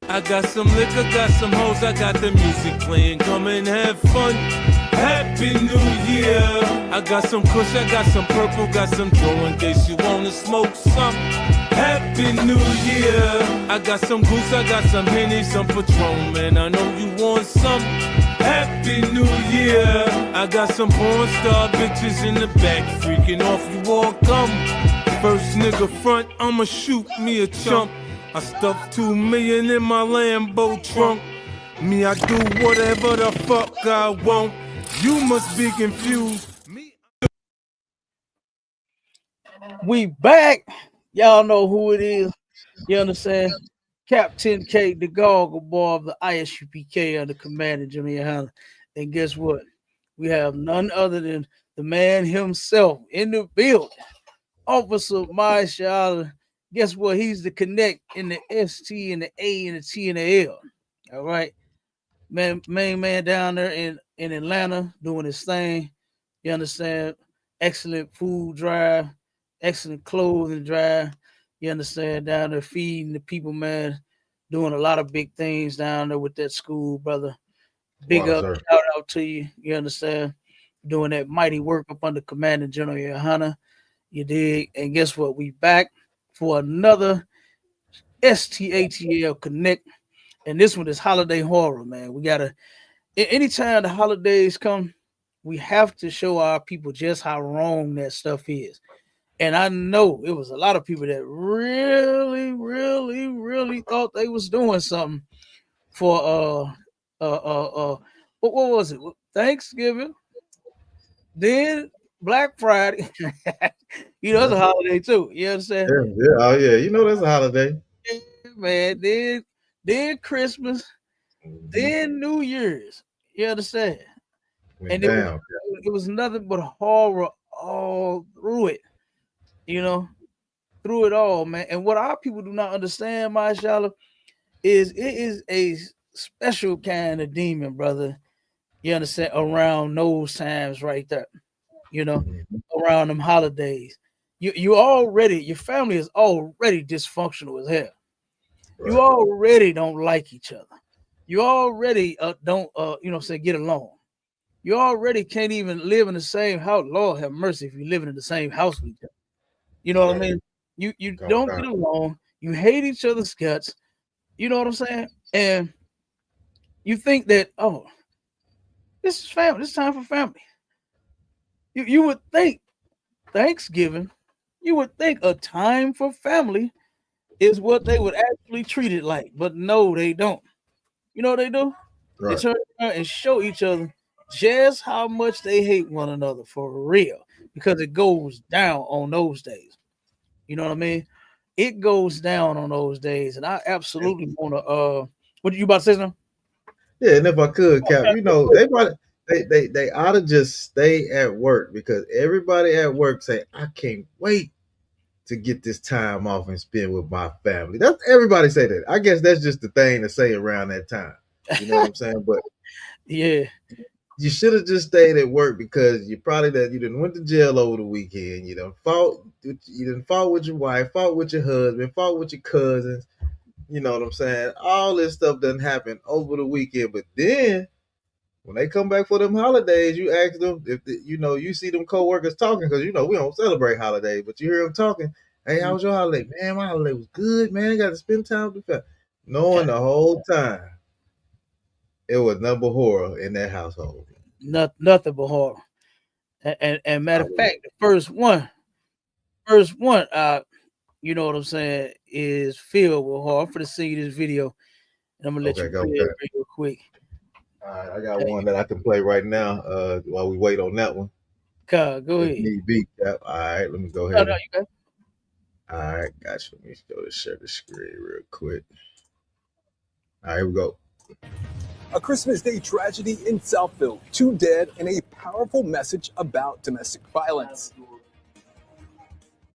I got some liquor, got some hoes, I got the music playing. Come and have fun. Happy New Year. I got some kush, I got some purple, got some Joe in case you wanna smoke some. Happy New Year. I got some goose, I got some Henny, some Patron, man. I know you want some. Happy New Year. I got some porn star bitches in the back, freaking off, you all come. First nigga front, I'ma shoot me a chump. I stuffed 2 million in my Lambo trunk. Me, I do whatever the fuck I want. You must be confused. We back. Y'all know who it is. You understand? Captain K, the Goggle Boy of the ISUPK under Commander Jimmy Hunter. And guess what? We have none other than the man himself in the building. Officer Marshall. Guess what? He's the connect in the ST and the A and the T and the L. All right. Main man down there in Atlanta doing his thing. You understand? Excellent food drive, excellent clothing drive. You understand? Down there feeding the people, man. Doing a lot of big things down there with that school, brother. Big up, shout out to you. You understand? Doing that mighty work up under Commander General Yohana. You dig? And guess what? We back for another STATL Connect. And this one is holiday horror, man. We gotta, anytime the holidays come, we have to show our people just how wrong that stuff is. And I know it was a lot of people that really, really, really thought they was doing something for what was it? Thanksgiving, then Black Friday. You know, it's a holiday too. You understand? Yeah. Oh yeah, you know that's a holiday. Yeah, man. Then Christmas, then New Year's. You understand? And it was nothing but horror all through it. You know, through it all, man. And what our people do not understand, Mashallah, is it is a special kind of demon, brother. You understand? Around those times right there. You know, around them holidays. You already, your family is already dysfunctional as hell. Right. You already don't like each other. You already don't get along. You already can't even live in the same house. Lord have mercy if you're living in the same house with each other. You know what I mean? You don't get along. You hate each other's guts. You know what I'm saying? And you think that, oh, this is family. This is time for family. You would think Thanksgiving, you would think a time for family is what they would actually treat it like. But no, they don't. You know what they do? Right. They turn around and show each other just how much they hate one another for real. Because it goes down on those days. You know what I mean? It goes down on those days. And I absolutely want to what are you about to say something? Yeah, and if I could, Cap, you know, they ought to just stay at work because everybody at work say, I can't wait to get this time off and spend with my family. That's everybody say that. I guess that's just the thing to say around that time. You know what I'm saying? But yeah, you should have just stayed at work because you didn't went to jail over the weekend. You done fought with your wife, fought with your husband, fought with your cousins. You know what I'm saying? All this stuff doesn't happen over the weekend, but then when they come back for them holidays, you ask them if you see them coworkers talking because we don't celebrate holidays, but you hear them talking. Hey, how was your holiday? Man, my holiday was good. Man, I got to spend time with the family. Knowing the whole time it was nothing but horror in that household. Nothing but horror. And matter of fact, the first one, you know what I'm saying, is filled with horror. I'm going to send you this video, and I'm going to let you play it real quick. All right, I got one that I can play right now while we wait on that one. Go ahead. All right, let me go ahead. No, you got it. All right, gotcha. Let me share the screen real quick. All right, here we go. A Christmas Day tragedy in Southfield. 2 dead and a powerful message about domestic violence.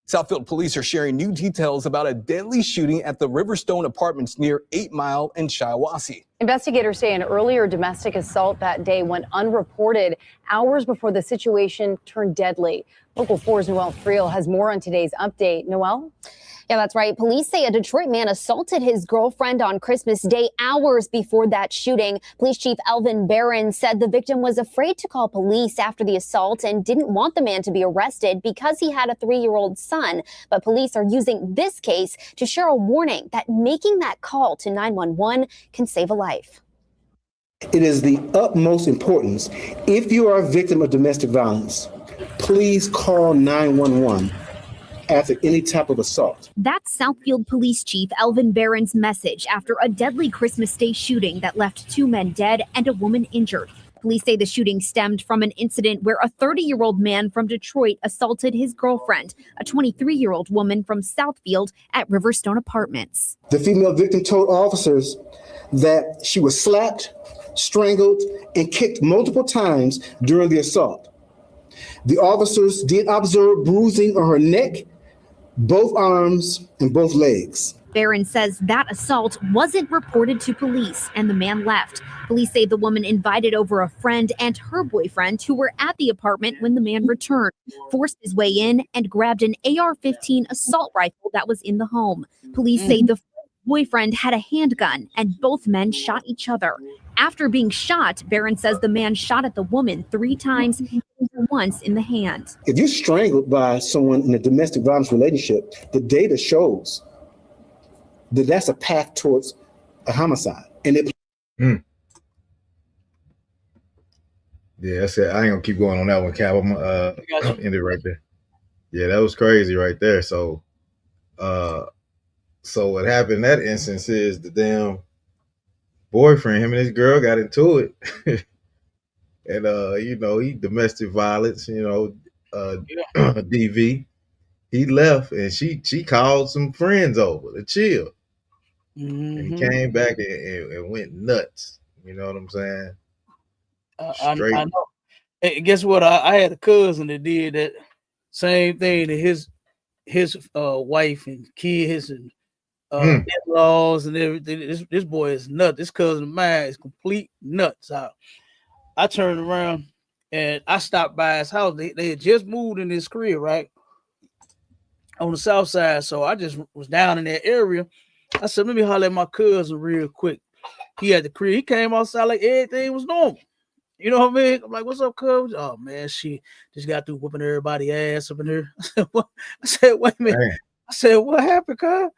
Southfield police are sharing new details about a deadly shooting at the Riverstone Apartments near 8 Mile and Shiawassee. Investigators say an earlier domestic assault that day went unreported hours before the situation turned deadly. Local 4's Noel Friel has more on today's update. Noel? Yeah, that's right. Police say a Detroit man assaulted his girlfriend on Christmas Day hours before that shooting. Police Chief Elvin Barron said the victim was afraid to call police after the assault and didn't want the man to be arrested because he had a 3-year-old son. But police are using this case to share a warning that making that call to 911 can save a life. It is the utmost importance. If you are a victim of domestic violence, please call 911 after any type of assault. That's Southfield Police Chief Elvin Barron's message after a deadly Christmas Day shooting that left 2 men dead and a woman injured. Police say the shooting stemmed from an incident where a 30-year-old man from Detroit assaulted his girlfriend, a 23-year-old woman from Southfield at Riverstone Apartments. The female victim told officers that she was slapped, strangled, and kicked multiple times during the assault. The officers did observe bruising on her neck, both arms, and both legs. Barron says that assault wasn't reported to police and the man left. Police say the woman invited over a friend and her boyfriend who were at the apartment when the man returned, forced his way in, and grabbed an AR-15 assault rifle that was in the home. Police say the boyfriend had a handgun and both men shot each other. After being shot, Barron says the man shot at the woman 3 times, once in the hand. If you're strangled by someone in a domestic violence relationship, the data shows that that's a path towards a homicide. And it Yeah, that's it. I ain't gonna keep going on that one, Cap. I'm end it right there. Yeah, that was crazy right there. So what happened in that instance is the damn boyfriend, him and his girl got into it. And he domestic violence, DV. He left and she called some friends over to chill. And he came back and went nuts. You know what I'm saying? I know. And guess what? I had a cousin that did that same thing to his wife and kids and in-laws and everything. This boy is nuts. This cousin of mine is complete nuts. I turned around and I stopped by his house. They had just moved in this crib, right? On the south side. So I just was down in that area. I said, let me holler at my cousin real quick. He had the crib. He came outside like everything was normal. You know what I mean? I'm like, what's up, cuz? Oh, man, she just got through whooping everybody's ass up in here. I said, wait a minute. Man. I said, what happened, cuz?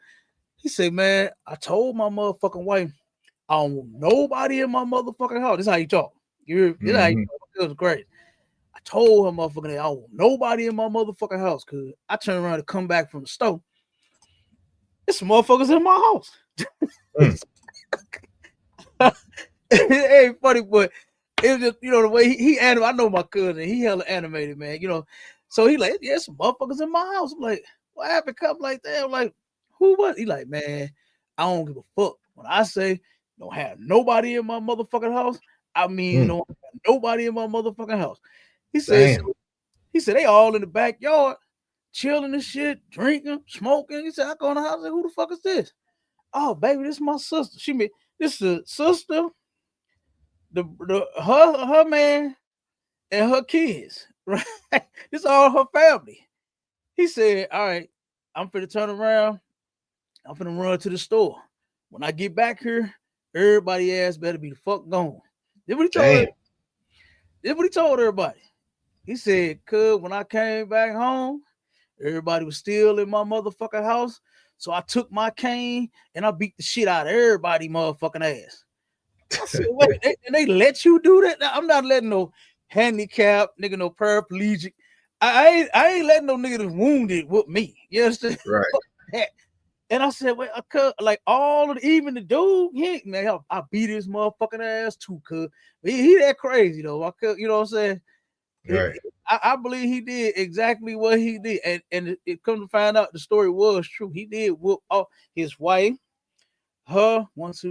He said, man, I told my motherfucking wife, I don't want nobody in my motherfucking house. This is how you talk. This is how you talk. It was great. I told her motherfucking, I don't want nobody in my motherfucking house, cuz I turned around to come back from the store. There's some motherfuckers in my house. It ain't funny, but it was just, the way he animated. I know my cousin, he hella animated, man. So he like, yeah, some motherfuckers in my house. I'm like, what happened? Come like that. I'm like, who was? He like, man, I don't give a fuck. When I say don't have nobody in my motherfucking house, I mean don't have nobody in my motherfucking house. He said, they all in the backyard, chilling and shit, drinking, smoking. He said, I go in the house. I said, who the fuck is this? Oh, baby, this is my sister. This is the sister, her man, and her kids. Right? This is all her family. He said, all right, I'm finna turn around. I'm finna run to the store. When I get back here, everybody ass better be the fuck gone. This what he told her. This what he told everybody. He said, cuz when I came back home, everybody was still in my motherfucking house. So I took my cane and I beat the shit out of everybody motherfucking ass. I said, wait, they let you do that? I'm not letting no handicap, nigga, no paraplegic. I ain't letting no nigga that's wounded with me. You understand? Right. And I said, wait, like all of even the dude, man, I beat his motherfucking ass too, cuz. He that crazy though. You know what I'm saying? Right. I believe he did exactly what he did. And it come to find out the story was true. He did whoop his wife, her 4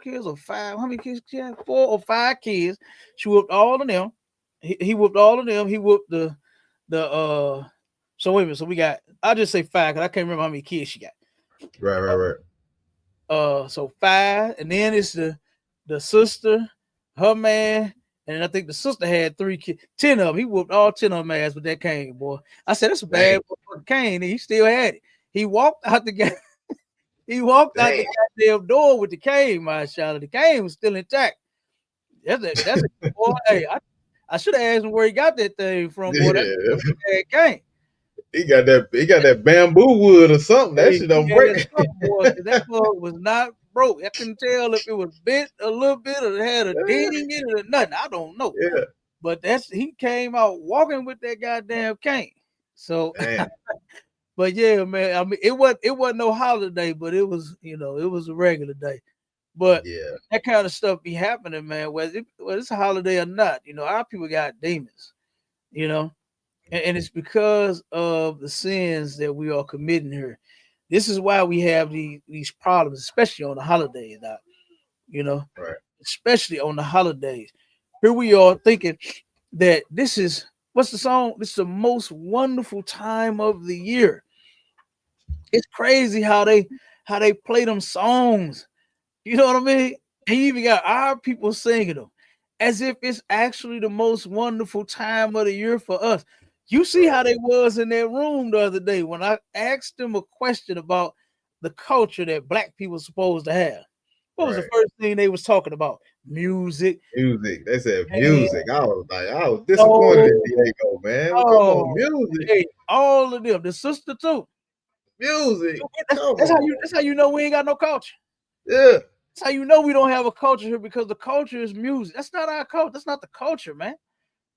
kids or 5. How many kids she had? 4 or 5 kids. She whooped all of them. He whooped all of them. He whooped the so wait a minute. So we got, I'll just say 5 because I can't remember how many kids she got. Right. So 5, and then it's the sister, her man, and I think the sister had 3 kids, 10 of them. He whooped all 10 of them ass with that cane, boy. I said, that's a bad cane. He still had it. He walked out the game. He walked out the goddamn door with the cane, my shot. The cane was still intact. That's a boy. Hey, I should have asked him where he got that thing from, boy. That cane. He got that bamboo wood or something. That shit don't break. That bug was not broke. I couldn't tell if it was bent a little bit or it had a ding in it or nothing. I don't know. Yeah. But he came out walking with that goddamn cane. So but yeah, man. I mean, it wasn't no holiday, but it was, it was a regular day. But that kind of stuff be happening, man. Whether it's a holiday or not, our people got demons, and it's because of the sins that we are committing here. This is why we have these problems, especially on the holidays, right. Especially on the holidays. Here we are thinking that this is what's the song? This is the most wonderful time of the year. It's crazy how they play them songs. You know what I mean? And you even got our people singing them as if it's actually the most wonderful time of the year for us. You see how they was in that room the other day when I asked them a question about the culture that black people supposed to have. What was the first thing they was talking about? Music. Music. They said music. I was disappointed in Diego, man. Come on, music. Hey, all of them. The sister too. Music. That's how you know we ain't got no culture. Yeah. That's how you know we don't have a culture here, because the culture is music. That's not our culture. That's not the culture, man.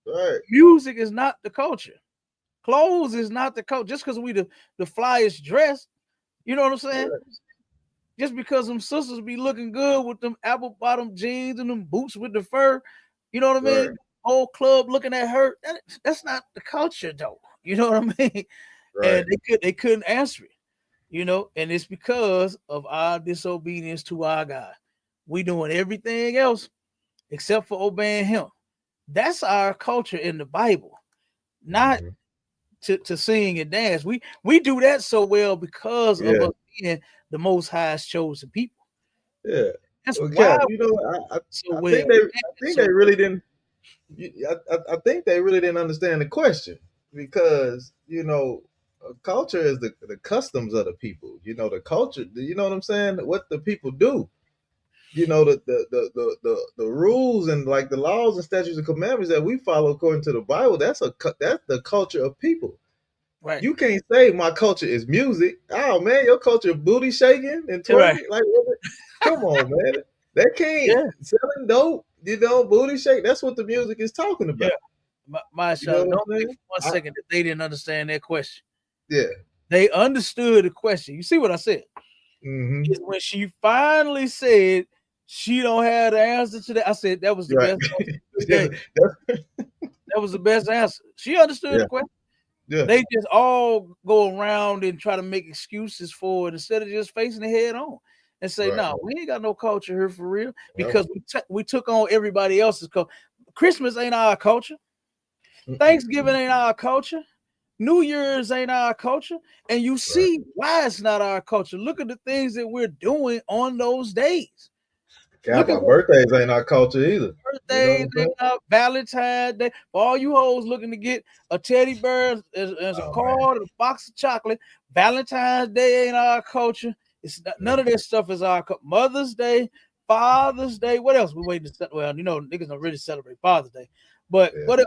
Right. Music is not the culture. Clothes is not the culture. Just because we the flyest dress, you know what I'm saying? Right. Just because them sisters be looking good with them apple bottom jeans and them boots with the fur, you know what I mean? Right. Whole club looking at her. That's not the culture, though. You know what I mean? Right. And they couldn't answer it. And it's because of our disobedience to our God. We doing everything else except for obeying him. That's our culture in the Bible, not to sing and dance. We do that so well because of us being the Most High's chosen people. Yeah, that's why. I think they really didn't. I think they really didn't understand the question, because culture is the customs of the people. The culture. You know what I'm saying? What the people do. The rules and like the laws and statutes and commandments that we follow according to the Bible. That's the culture of people. Right. You can't say my culture is music. Oh man, your culture booty shaking and twerking. Right. Like, come on, man. That can't selling dope. Booty shake. That's what the music is talking about. Yeah. My shot. Don't think for 1 second that they didn't understand that question. Yeah. They understood the question. You see what I said? Mm-hmm. Is when she finally said she don't have the answer to that. I said that was the best answer. That was the best answer. She understood the question. Yeah. They just all go around and try to make excuses for it instead of just facing it head on and say, no, we ain't got no culture here for real, because we took on everybody else's culture. Christmas ain't our culture. Thanksgiving ain't our culture. New Year's ain't our culture. And you see why it's not our culture. Look at the things that we're doing on those days. God, my birthdays ain't our culture either. Birthdays ain't our Valentine's Day. For all you hoes looking to get a teddy bear as a card, a box of chocolate, Valentine's Day ain't our culture. It's not, none of this stuff is our culture. Mother's Day, Father's Day. What else we waiting to? Well, niggas don't really celebrate Father's Day. But what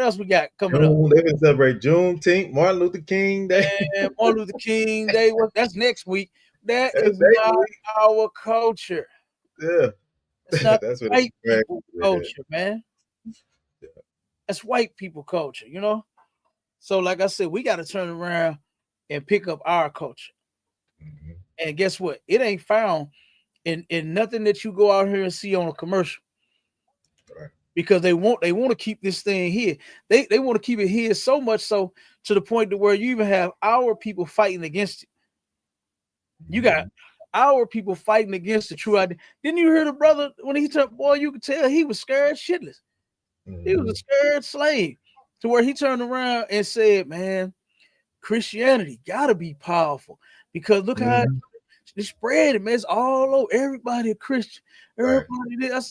else we got coming up? They can celebrate Juneteenth, Martin Luther King Day. Yeah, Martin Luther King Day. That's next week. That's is not our culture. Yeah. It's not white people culture, man. Yeah. That's white people culture, So like I said, we got to turn around and pick up our culture. Mm-hmm. And guess what? It ain't found in nothing that you go out here and see on a commercial. Right. Because they want to keep this thing here. They want to keep it here so much so to the point to where you even have our people fighting against it. You got our people fighting against the true idea. Didn't you hear the brother when he took, boy, you could tell he was scared shitless. He was a scared slave, to where he turned around and said, man, Christianity gotta be powerful, because look how it's spread, man. It's all over. Everybody a Christian. Everybody did. I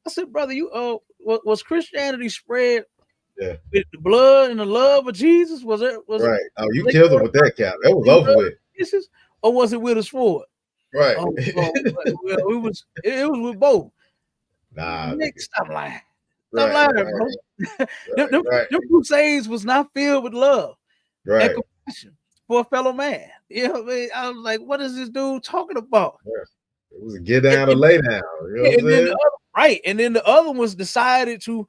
said, brother, you was Christianity spread with the blood and the love of Jesus? Was it? Right. Oh, you killed him with that cap. That was over with. Kisses, or was it with a sword? Right. Well, it was with both. Nah. Nick, stop lying. Stop Right, lying, right, bro. Them crusades was not filled with love right. and compassion for a fellow man. You know what I mean? I was like, what is this dude talking about? It was a get down or lay down. You know what I'm saying? Right. And then the other ones decided to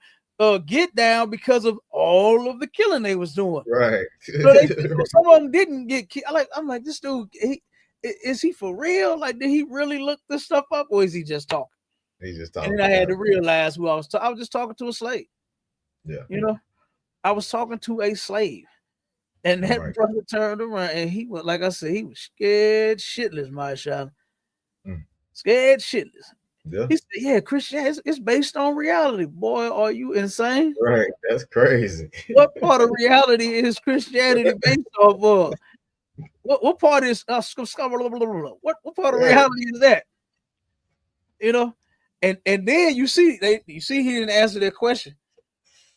get down because of all of the killing they was doing. Right. So some of them didn't get killed. I'm like, this dude, is he for real? Like, did he really look this stuff up, or is he just talking? He's just talking. And then I had to realize who I was. I was just talking to a slave. Yeah. You know, I was talking to a slave, and that brother turned around and he was, like I said, he was scared shitless, Marshall. Scared shitless. Yeah. He said, yeah, Christianity, it's based on reality. Boy, are you insane? Right. That's crazy. What part of reality is Christianity based off of? What part is what part of reality is that? You know, and then you see he didn't answer their question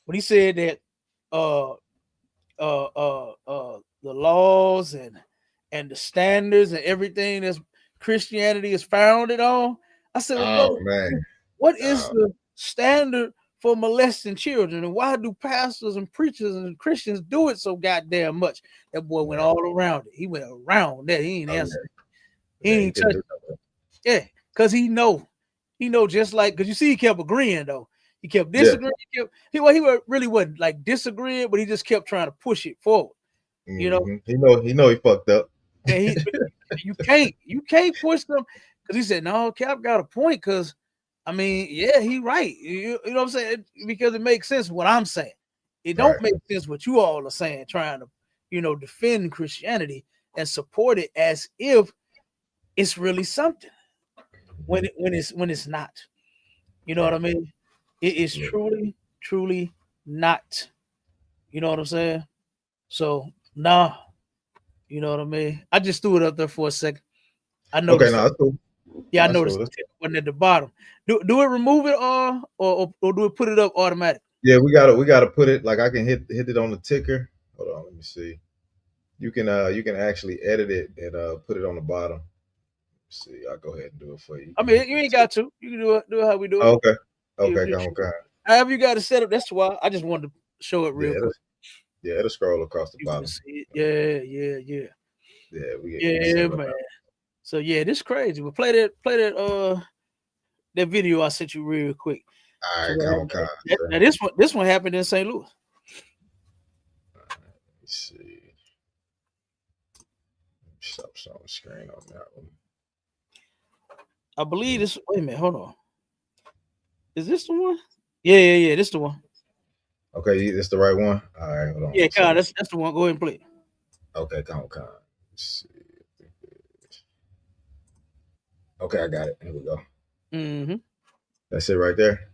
when he said that the laws and the standards and everything that's Christianity is founded on. I said, well, man, what is the standard for molesting children, and why do pastors and preachers and Christians do it so goddamn much? That boy went all around it. He went around that. He ain't answered. He ain't touched it. Yeah, because he know just like, because you see he kept agreeing though. He kept disagreeing. He really wasn't like disagreeing, but he just kept trying to push it forward. You know, he know he fucked up. And you can't push them, because he said, no, Cap got a point, because I mean, yeah, he right. You know what I'm saying? Because it makes sense what I'm saying. It don't make sense what you all are saying, trying to, defend Christianity and support it as if it's really something when it's not. You know what I mean? It is truly not. You know what I'm saying? So nah. You know what I mean? I just threw it up there for a second. I know. Okay, that's cool. Yeah, I noticed it wasn't at the bottom. Do it remove it or do it put it up automatic? Yeah, we gotta put it, like I can hit it on the ticker. Hold on, let me see. You can actually edit it and put it on the bottom. Let's see, I'll go ahead and do it for you. I mean, you ain't got to. You can do it how we do it. Oh, okay. However you got to set up. That's why I just wanted to show it real quick. Yeah, it'll scroll across the bottom. Yeah. Yeah, man. So yeah, this is crazy. We'll play that video I sent you real quick. All right, now this one happened in St. Louis. Let's see. Stop showing the screen on that one. I believe this. Wait a minute, hold on. Is this the one? Yeah. This the one. Okay, that's the right one. All right, hold on. Yeah, Kyle, that's the one. Go ahead and play it. Okay, come on. Let's see. Okay, I got it. Here we go. Mm-hmm. That's it right there.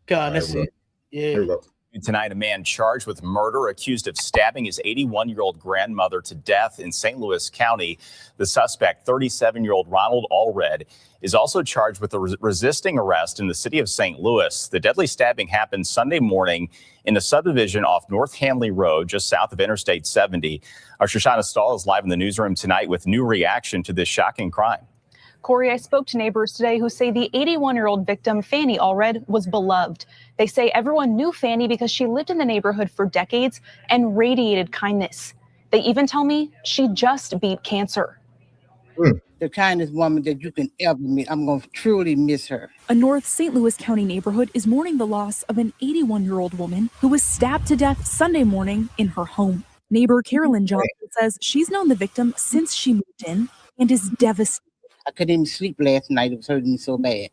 God, that's it. Yeah. Here we go. Tonight, a man charged with murder, accused of stabbing his 81-year-old grandmother to death in St. Louis County. The suspect, 37-year-old Ronald Allred, is also charged with resisting arrest in the city of St. Louis. The deadly stabbing happened Sunday morning in a subdivision off North Hanley Road, just south of Interstate 70. Our Shoshana Stahl is live in the newsroom tonight with new reaction to this shocking crime. Corey, I spoke to neighbors today who say the 81-year-old victim, Fanny Allred, was beloved. They say everyone knew Fanny because she lived in the neighborhood for decades and radiated kindness. They even tell me she just beat cancer. The kindest woman that you can ever meet. I'm going to truly miss her. A North St. Louis County neighborhood is mourning the loss of an 81-year-old woman who was stabbed to death Sunday morning in her home. Neighbor Carolyn Johnson says she's known the victim since she moved in and is devastated. I couldn't even sleep last night. It was hurting me so bad.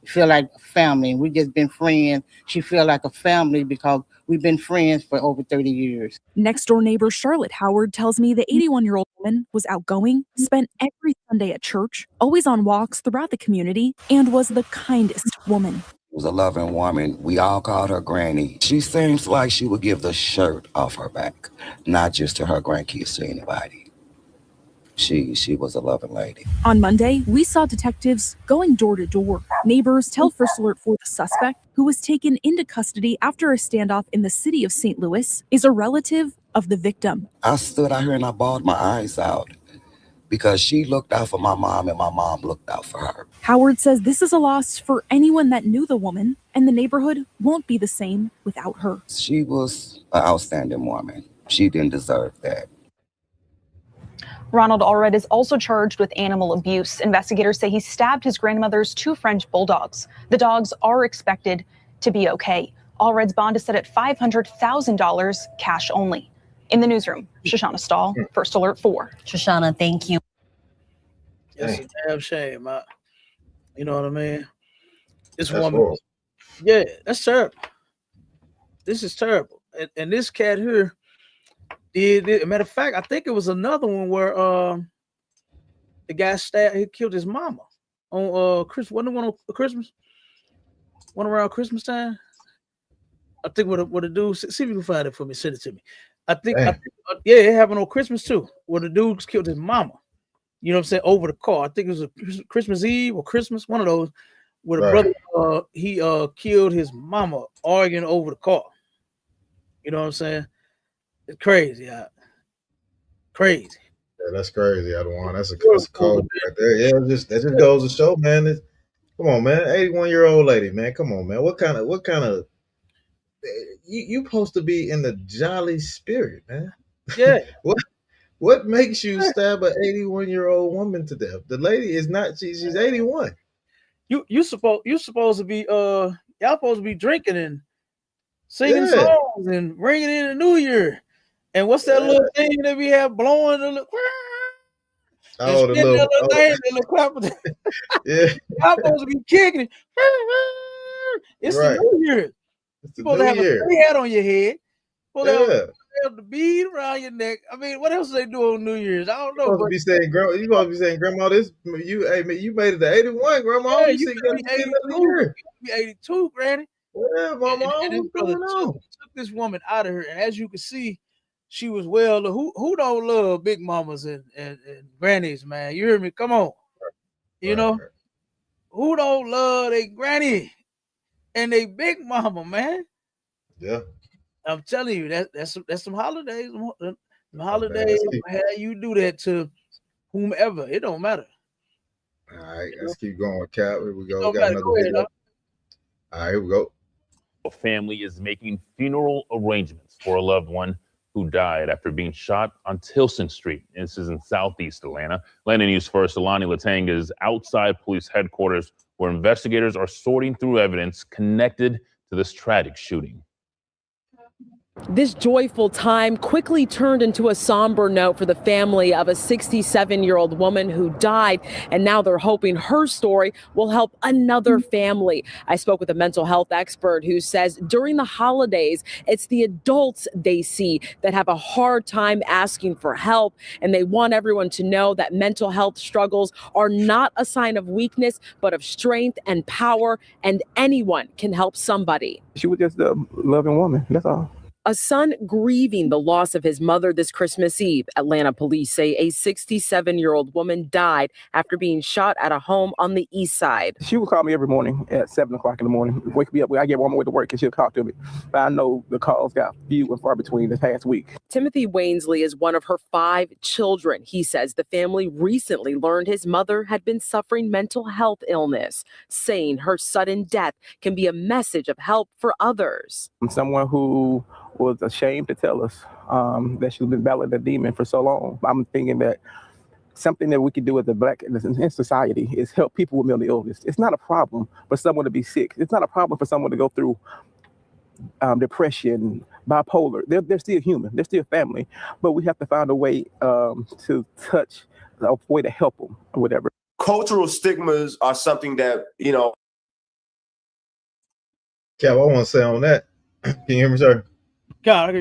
I feel like a family, and we've just been friends. She feel like a family because we've been friends for over 30 years. Next door neighbor Charlotte Howard tells me the 81-year-old woman was outgoing, spent every Sunday at church, always on walks throughout the community, and was the kindest woman. She was a loving woman. We all called her Granny. She seems like she would give the shirt off her back, not just to her grandkids, to anybody. She was a loving lady. On Monday, we saw detectives going door to door. Neighbors tell First Alert for the suspect, who was taken into custody after a standoff in the city of St. Louis, is a relative of the victim. I stood out here and I bawled my eyes out. because she looked out for my mom and my mom looked out for her. Howard says this is a loss for anyone that knew the woman, and the neighborhood won't be the same without her. She was an outstanding woman. She didn't deserve that. Ronald Allred is also charged with animal abuse. Investigators say he stabbed his grandmother's 2 French bulldogs. The dogs are expected to be okay. Allred's bond is set at $500,000, cash only. In the newsroom, Shoshana Stahl, First Alert 4. Shoshana, thank you. It's a damn shame. You know what I mean? This That's woman, horrible. yeah, that's terrible. This is terrible. And this cat here did. Matter of fact, I think it was another one where the guy stabbed. He killed his mama on Christmas. Wasn't it one on Christmas? One around Christmas time. I think what the dude. See if you can find it for me. Send it to me. I think yeah, it happened on Christmas too, where the dude killed his mama. You know what I'm saying? Over the car. I think it was a Christmas Eve or Christmas, one of those, where the brother he killed his mama arguing over the car. You know what I'm saying? It's crazy. Crazy. Yeah, that's crazy, Adawan. That's a cold right there. Yeah, that just goes to show, man. Come on, man. 81-year-old lady, man. Come on, man. What kind of you supposed to be in the jolly spirit, man. Yeah. What makes you stab an 81-year-old woman to death? The lady is not. She's 81. You supposed to be y'all supposed to be drinking and singing songs and bringing in the New Year. And what's that little thing that we have blowing the little? Oh, the little thing, the little clap. Yeah, y'all supposed to be kicking it. It's the New Year. You're supposed to have a tree hat on your head. Have the bead around your neck. I mean, what else do they do on New Year's? I don't know. You supposed to be saying, Grandma, you made it to 81, Grandma. Yeah, you be 82, Granny. Yeah, Mama. And took this woman out of her, and as you can see, she was who don't love big mamas and grannies, man? You hear me? Come on. You know, who don't love a granny and a big mama, man? Yeah. I'm telling you, that's some holidays. Some holidays, how you do that to whomever, it don't matter. All right, let's keep going, Cap. Here we go. All right, here we go. A family is making funeral arrangements for a loved one who died after being shot on Tilson Street. This is in southeast Atlanta. Atlanta News First, Alani Latanga is outside police headquarters where investigators are sorting through evidence connected to this tragic shooting. This joyful time quickly turned into a somber note for the family of a 67-year-old woman who died, and now they're hoping her story will help another family. I spoke with a mental health expert who says during the holidays, it's the adults they see that have a hard time asking for help, and they want everyone to know that mental health struggles are not a sign of weakness, but of strength and power, and anyone can help somebody. She was just a loving woman, that's all. A son grieving the loss of his mother this Christmas Eve. Atlanta police say a 67-year-old woman died after being shot at a home on the east side. She would call me every morning at 7 o'clock in the morning, wake me up. I get on my way to work and she'll talk to me. But I know the calls got few and far between this past week. Timothy Wainsley is one of her 5 children. He says the family recently learned his mother had been suffering mental health illness, saying her sudden death can be a message of help for others. I'm someone who was ashamed to tell us that she's been battling a demon for so long. I'm thinking that something that we can do as a Black in society is help people with mental illness. It's not a problem for someone to be sick. It's not a problem for someone to go through depression, bipolar. They're still human. They're still family. But we have to find a way to touch, a way to help them or whatever. Cultural stigmas are something that, Cap, I want to say on that. Can you hear me, sir? God,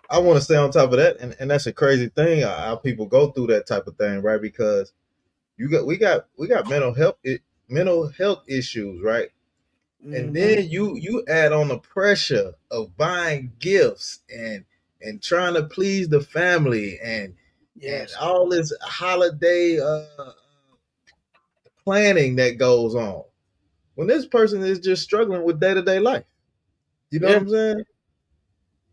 I want to stay on top of that, and that's a crazy thing how people go through that type of thing, right? Because we got mental health issues, right? Mm-hmm. And then you add on the pressure of buying gifts and trying to please the family and all this holiday planning that goes on when this person is just struggling with day-to-day life. You know what I'm saying?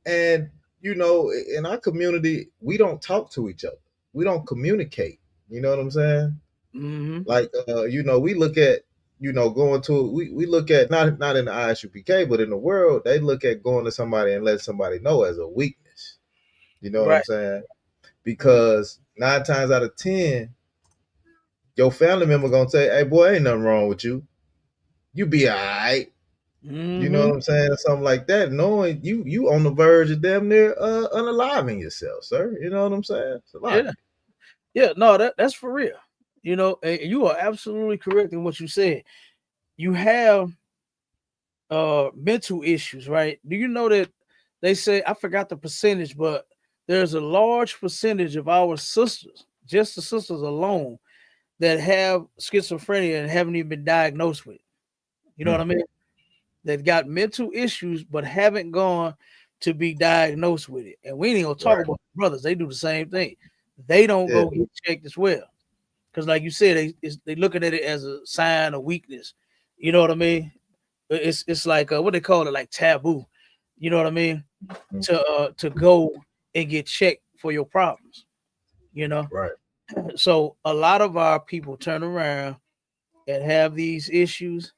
And, in our community, we don't talk to each other. We don't communicate You know what I'm saying? Mm-hmm. Like we look at going to we look at not in the ISUPK, but in the world, they look at going to somebody and letting somebody know as a weakness. You know what I'm saying? Because 9 times out of 10, your family member gonna say, "Hey, boy, ain't nothing wrong with you. You be all right." Mm-hmm. You know what I'm saying? Something like that. Knowing you on the verge of damn near unaliving yourself, sir. You know what I'm saying? It's a lot. Yeah. No, that's for real. You know, and you are absolutely correct in what you said. You have mental issues, right? Do you know that they say, I forgot the percentage, but there's a large percentage of our sisters, just the sisters alone, that have schizophrenia and haven't even been diagnosed with it. You know what I mean? That got mental issues but haven't gone to be diagnosed with it. And we ain't gonna talk about brothers. They do the same thing. They don't go get checked as well. Because like you said, they looking at it as a sign of weakness. You know what I mean? It's like what they call it, like taboo. You know what I mean? To go and get checked for your problems. You know? Right. So a lot of our people turn around and have these issues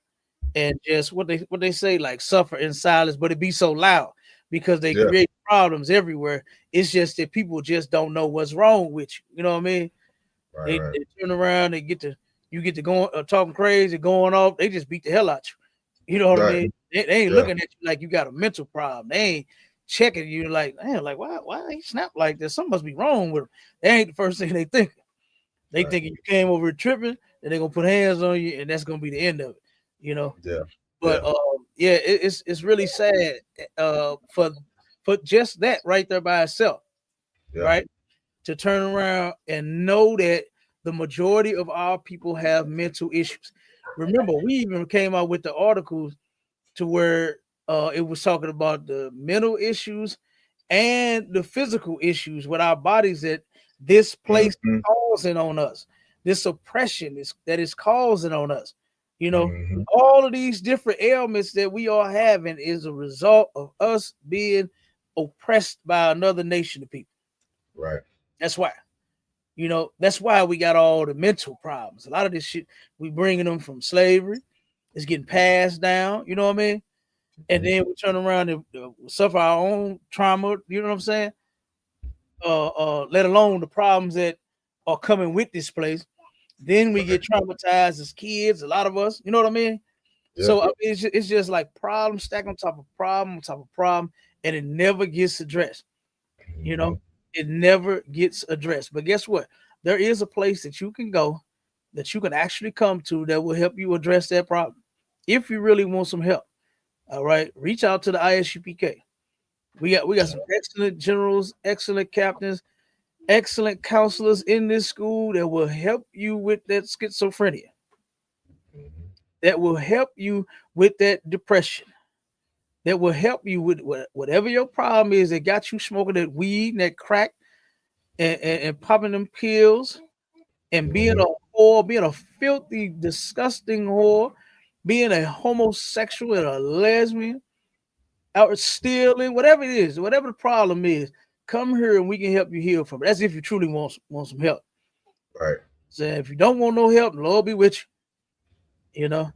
and just what they say, like suffer in silence, but it be so loud because they create problems everywhere. It's just that people just don't know what's wrong with you. You know what I mean? They turn around, you get to going talking crazy, going off. They just beat the hell out you. You know what I mean? They ain't looking at you like you got a mental problem. They ain't checking you like, man, like why he snap like this? Something must be wrong with him. That ain't the first thing they think. They thinking you came over here tripping, and they're gonna put hands on you, and that's gonna be the end of it. You know? Yeah. But it's really sad for just that right there by itself, right? To turn around and know that the majority of our people have mental issues. Remember, we even came out with the articles to where it was talking about the mental issues and the physical issues with our bodies that this place is causing on us, this oppression that is causing on us. You know, all of these different ailments that we are having is a result of us being oppressed by another nation of people. Right. That's why. You know, that's why we got all the mental problems. A lot of this shit, we bringing them from slavery. It's getting passed down. You know what I mean? And then we turn around and suffer our own trauma. You know what I'm saying? Let alone the problems that are coming with this place. Then we get traumatized as kids. A lot of us. You know what I mean? Yeah. So I mean, it's just like problem stack on top of problem, and it never gets addressed. You know? It never gets addressed. But guess what? There is a place that you can go, that you can actually come to that will help you address that problem. If you really want some help, all right, reach out to the ISUPK. We got some excellent generals, excellent captains, excellent counselors in this school that will help you with that schizophrenia, that will help you with that depression, that will help you with whatever your problem is that got you smoking that weed and that crack and popping them pills and being a whore, being a filthy, disgusting whore, being a homosexual and a lesbian, out stealing, whatever it is, whatever the problem is, come here and we can help you heal from it. That's if you truly want some help. Right. So if you don't want no help, the Lord be with you. You know,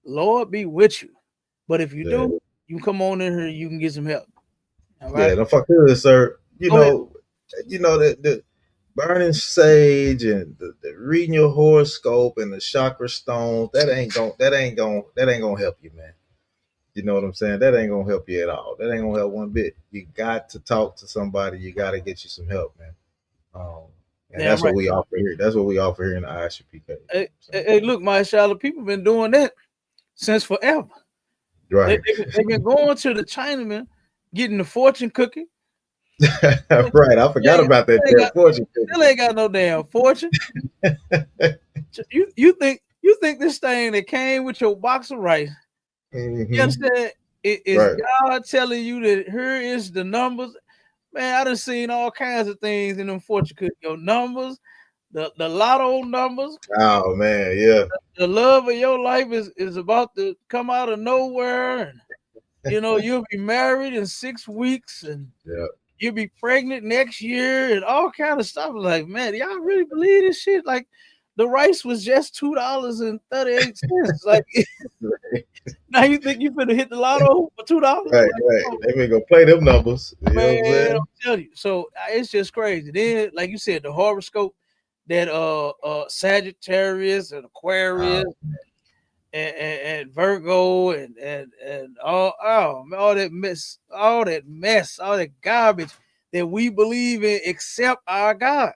Lord be with you. But if you do, you can come on in here, you can get some help. All right. Yeah, if I could, sir, you know the burning sage and the reading your horoscope and the chakra stones, that ain't gonna help you, man. You know what I'm saying? That ain't gonna help you at all. That ain't gonna help one bit. You got to talk to somebody. You got to get you some help, man. And that's what we offer here. That's what we offer here in the ISUPK. Hey, look, Mashallah, people been doing that since forever. Right. They've been going to the Chinaman, getting the fortune cookie. Right. I forgot about that damn fortune cookie. Still ain't got no damn fortune. You think this thing that came with your box of rice? You understand? Is God telling you that here is the numbers? Man, I done seen all kinds of things in them fortune cookies. Your numbers, the lotto numbers. Oh man, yeah. The love of your life is about to come out of nowhere, and you know you'll be married in 6 weeks, and you'll be pregnant next year and all kind of stuff. Like, man, y'all really believe this shit? Like, the rice was just $2.38. Like, now you think you finna hit the lotto for $2? Right. They may go play them numbers. You know what I'm Man, saying? I'm telling you. So it's just crazy. Then, like you said, the horoscope that Sagittarius and Aquarius and Virgo and all that mess, all that garbage that we believe in, except our God.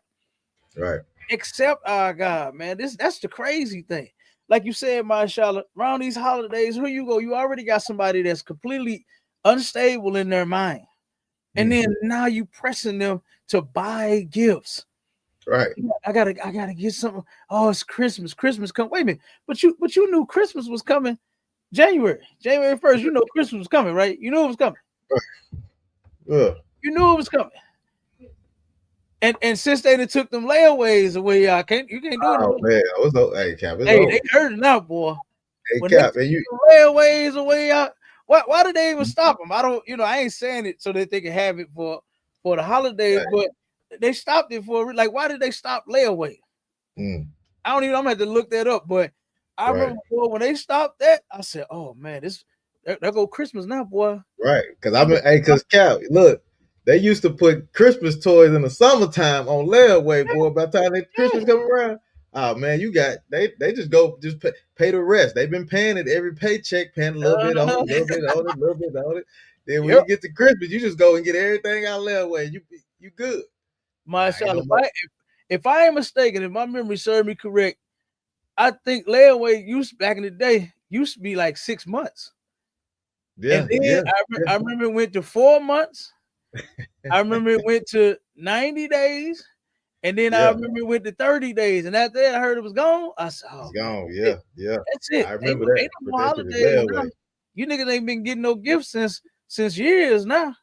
Right. Except our God, man. That's the crazy thing. Like you said, mashallah, around these holidays, where you go, you already got somebody that's completely unstable in their mind. And then now you pressing them to buy gifts. Right. I gotta get something. Oh, it's Christmas. Christmas come. Wait a minute. But you knew Christmas was coming January 1st. You know Christmas was coming, right? You knew it was coming. Yeah. You knew it was coming. And since they took them layaways away, you can't do it. Oh man, hey Cap, They hurting out, boy. Hey When Cap, they man, took the layaways away out, why did they even stop them? I ain't saying it so that they can have it for the holidays, but they stopped it for like, why did they stop layaway? I'm gonna have to look that up, but I remember when they stopped that, I said, oh man, there go Christmas now, boy. Right. Cause Cap, look, they used to put Christmas toys in the summertime on layaway, boy. By the time Christmas come around, oh man, they just pay the rest. They've been paying it every paycheck, paying a little bit on it, a little bit on it, a little bit on it. Then when you get to Christmas, you just go and get everything out layaway. You good. Mashallah, if I ain't mistaken, if my memory serves me correct, I think layaway back in the day used to be like 6 months. Yeah. And then I remember it went to 4 months. I remember it went to 90 days. And then I remember it went to 30 days. And after that, I heard it was gone. I said, oh, it's gone. Yeah. That's it. I remember that. Ain't no holidays now. You niggas ain't been getting no gifts since years now.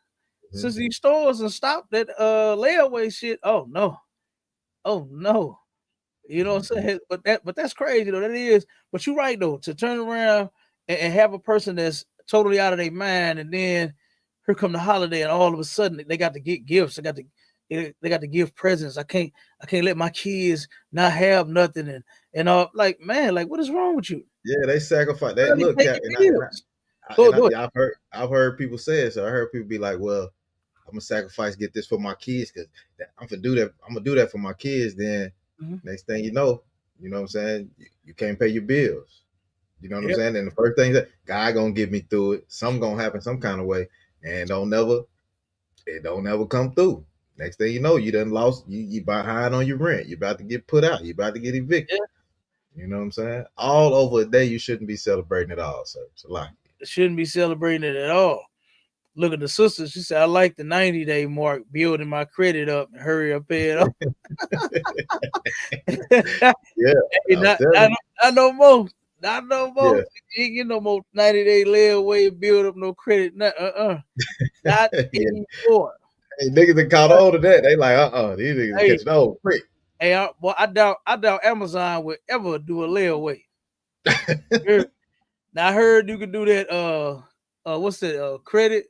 Since these stores and stopped that layaway shit. Oh no. You know what I'm saying? But that's crazy though. That is. But you're right though, to turn around and have a person that's totally out of their mind, and then here come the holiday, and all of a sudden they got to get gifts. They got to give presents. I can't let my kids not have nothing, and all. Like, man, like, what is wrong with you? Yeah, they sacrifice. They look, Cap, I've heard people say it. So I heard people be like, well, I'm gonna sacrifice, get this for my kids, because I'm gonna do that. I'm gonna do that for my kids. Then next thing you know what I'm saying, you can't pay your bills. You know what I'm saying? And the first thing that God gonna get me through it. Something gonna happen some kind of way, and it don't never come through. Next thing you know, you done lost. You behind on your rent. You about to get put out. You about to get evicted. You know what I'm saying? All over a day, you shouldn't be celebrating at all. So it's a lot. Shouldn't be celebrating it at all. Look at the sister. She said, I like the 90-day mark, building my credit up and hurry up, pay it off. Not no more. Not no more. You ain't get no more 90-day layaway and build up no credit. Not anymore. Hey, niggas that caught on to that. They like, these niggas catching old quick. Hey, I doubt Amazon would ever do a layaway. Now I heard you can do that. What's that? Credit.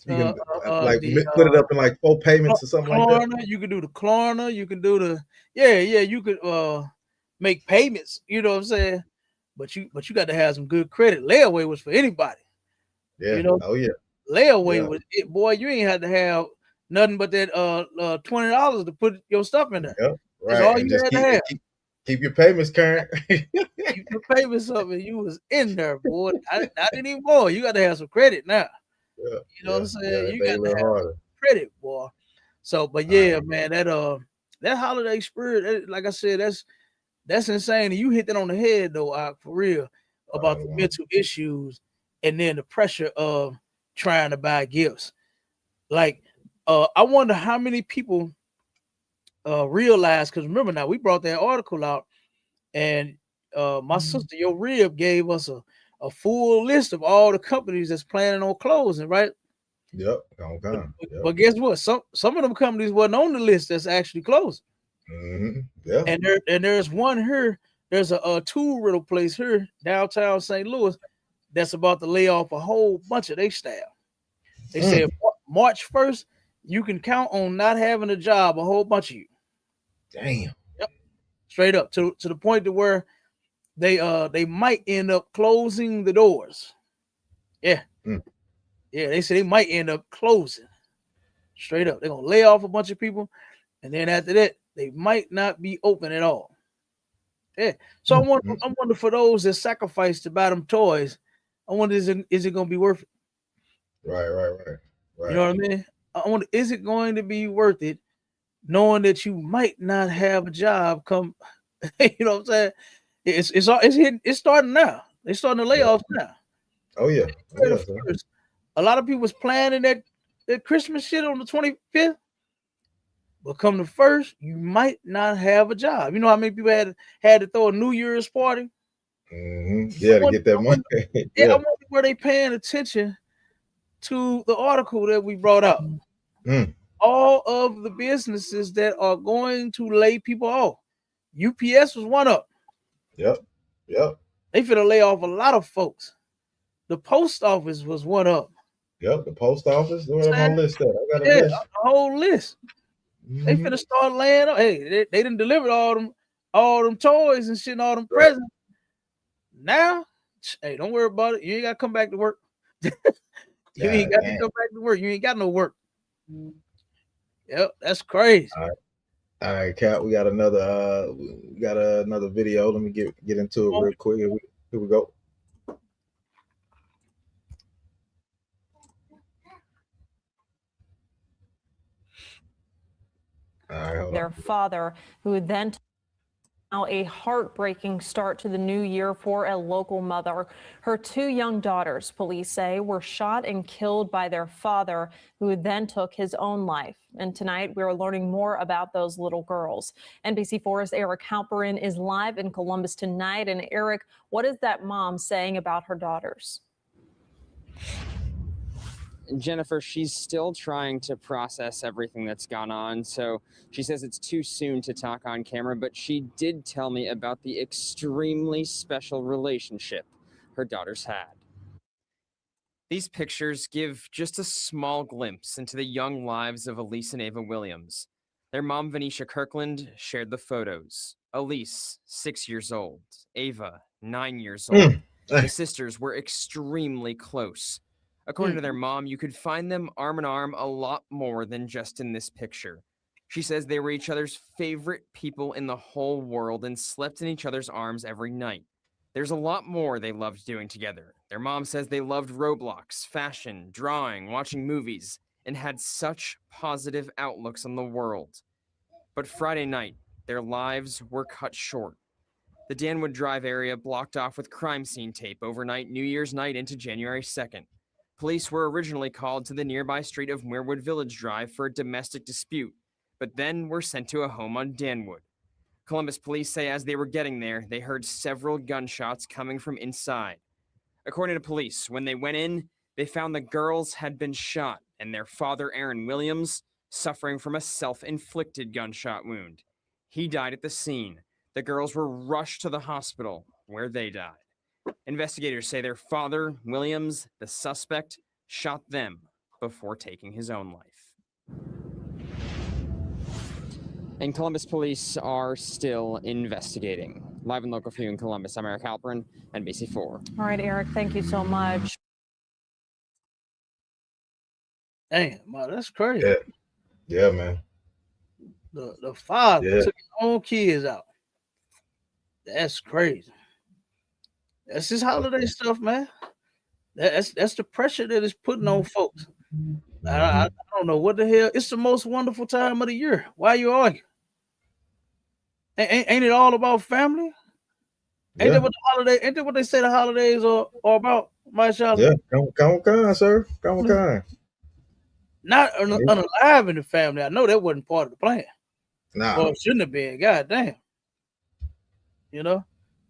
You can put it up in like 4 payments or something Klarna, like that. You can do the Klarna. You can do the You could make payments. You know what I'm saying? But you got to have some good credit. Layaway was for anybody. Yeah. You know? Oh yeah. Layaway was it, boy. You ain't had to have nothing but that $20 to put your stuff in there. Yep. Right. That's all you had to have. Keep your payments current. Keep your payments up, and you was in there, boy. Not anymore. You got to have some credit now. Yeah. You know what I'm saying? Yeah, you got to have credit, boy. So, but yeah, man, that holiday spirit, like I said, that's insane. And you hit that on the head though, for real, about the mental issues and then the pressure of trying to buy gifts. Like, I wonder how many people realize, because remember now, we brought that article out, and my sister, Yo Rib, gave us a full list of all the companies that's planning on closing, right? Yep. But guess what? Some of them companies wasn't on the list that's actually closing. Yeah. And there's one here. There's a tool rental place here downtown St. Louis that's about to lay off a whole bunch of their staff. They said March 1st, you can count on not having a job, a whole bunch of you. Damn. Yep. Straight up to the point to where they might end up closing the doors. Yeah. Yeah, they say they might end up closing. Straight up. They're gonna lay off a bunch of people, and then after that, they might not be open at all. Yeah. So I wonder for those that sacrifice to buy them toys, I wonder is it gonna be worth it? Right. You know what I mean? I wonder, is it going to be worth it, knowing that you might not have a job come? You know what I'm saying? It's starting now. They're starting to lay off now. Oh yeah. A lot of people was planning that Christmas shit on the 25th. But come the first, you might not have a job. You know how many people had to throw a New Year's party? Yeah, to get that money. Yeah, I wonder were they paying attention to the article that we brought out. All of the businesses that are going to lay people off. UPS was one up. Yep. They finna lay off a lot of folks. The post office was one up. Yep, the post office. Where my list at? I got a list. The whole list. They finna start laying up. Hey, they done delivered all them toys and shit and all them presents. Now, hey, don't worry about it. You ain't gotta come back to work. You ain't got to come back to work. You ain't got no work. Yep, that's crazy. All right, Cap. We got another video. Let me get into it real quick. Here we go. Their father, who then now a heartbreaking start to the new year for a local mother. Her 2 young daughters, police say, were shot and killed by their father, who then took his own life. And tonight, we're learning more about those little girls. NBC4's Eric Halperin is live in Columbus tonight. And Eric, what is that mom saying about her daughters? Jennifer, she's still trying to process everything that's gone on. So she says it's too soon to talk on camera, but she did tell me about the extremely special relationship her daughters had. These pictures give just a small glimpse into the young lives of Elise and Ava Williams. Their mom, Venetia Kirkland, shared the photos. Elise, 6 years old. Ava, 9 years old. The sisters were extremely close. According to their mom, you could find them arm in arm a lot more than just in this picture. She says they were each other's favorite people in the whole world and slept in each other's arms every night. There's a lot more they loved doing together. Their mom says they loved Roblox, fashion, drawing, watching movies, and had such positive outlooks on the world. But Friday night, their lives were cut short. The Danwood Drive area blocked off with crime scene tape overnight New Year's night into January 2nd. Police were originally called to the nearby street of Muirwood Village Drive for a domestic dispute, but then were sent to a home on Danwood. Columbus police say as they were getting there, they heard several gunshots coming from inside. According to police, when they went in, they found the girls had been shot and their father, Aaron Williams, suffering from a self-inflicted gunshot wound. He died at the scene. The girls were rushed to the hospital, where they died. Investigators say their father, Williams, the suspect, shot them before taking his own life. And Columbus police are still investigating. Live and local for you in Columbus, I'm Eric Halperin, NBC4. All right, Eric, thank you so much. Damn, man, that's crazy. Yeah, man. The father took his own kids out. That's crazy. That's just holiday stuff, man. That's the pressure that is putting on folks. I don't know what the hell. It's the most wonderful time of the year. Why you arguing? Ain't it all about family? Ain't that what the holiday? Ain't that what they say the holidays are about? My child. Yeah, come on, sir. Come on. Not unalive in the family. I know that wasn't part of the plan. Nah. Well, it shouldn't have been. God damn. You know?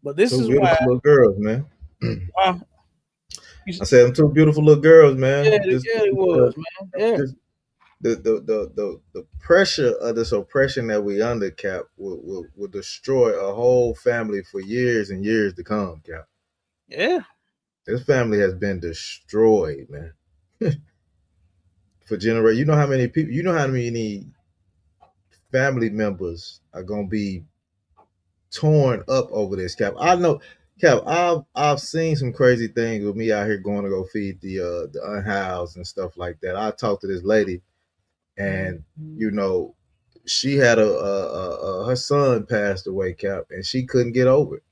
But this is beautiful why little girls, man. I said them 2 beautiful little girls, man. Yeah, it was, man. Yeah. The pressure of this oppression that we under, Cap, will destroy a whole family for years and years to come, Cap. Yeah. This family has been destroyed, man. for generation. You know how many people, you know how many family members are gonna be torn up over this, Cap. I know, Cap, I've seen some crazy things with me out here going to go feed the unhoused and stuff like that. I talked to this lady, and you know, she had her son passed away, Cap, and she couldn't get over it.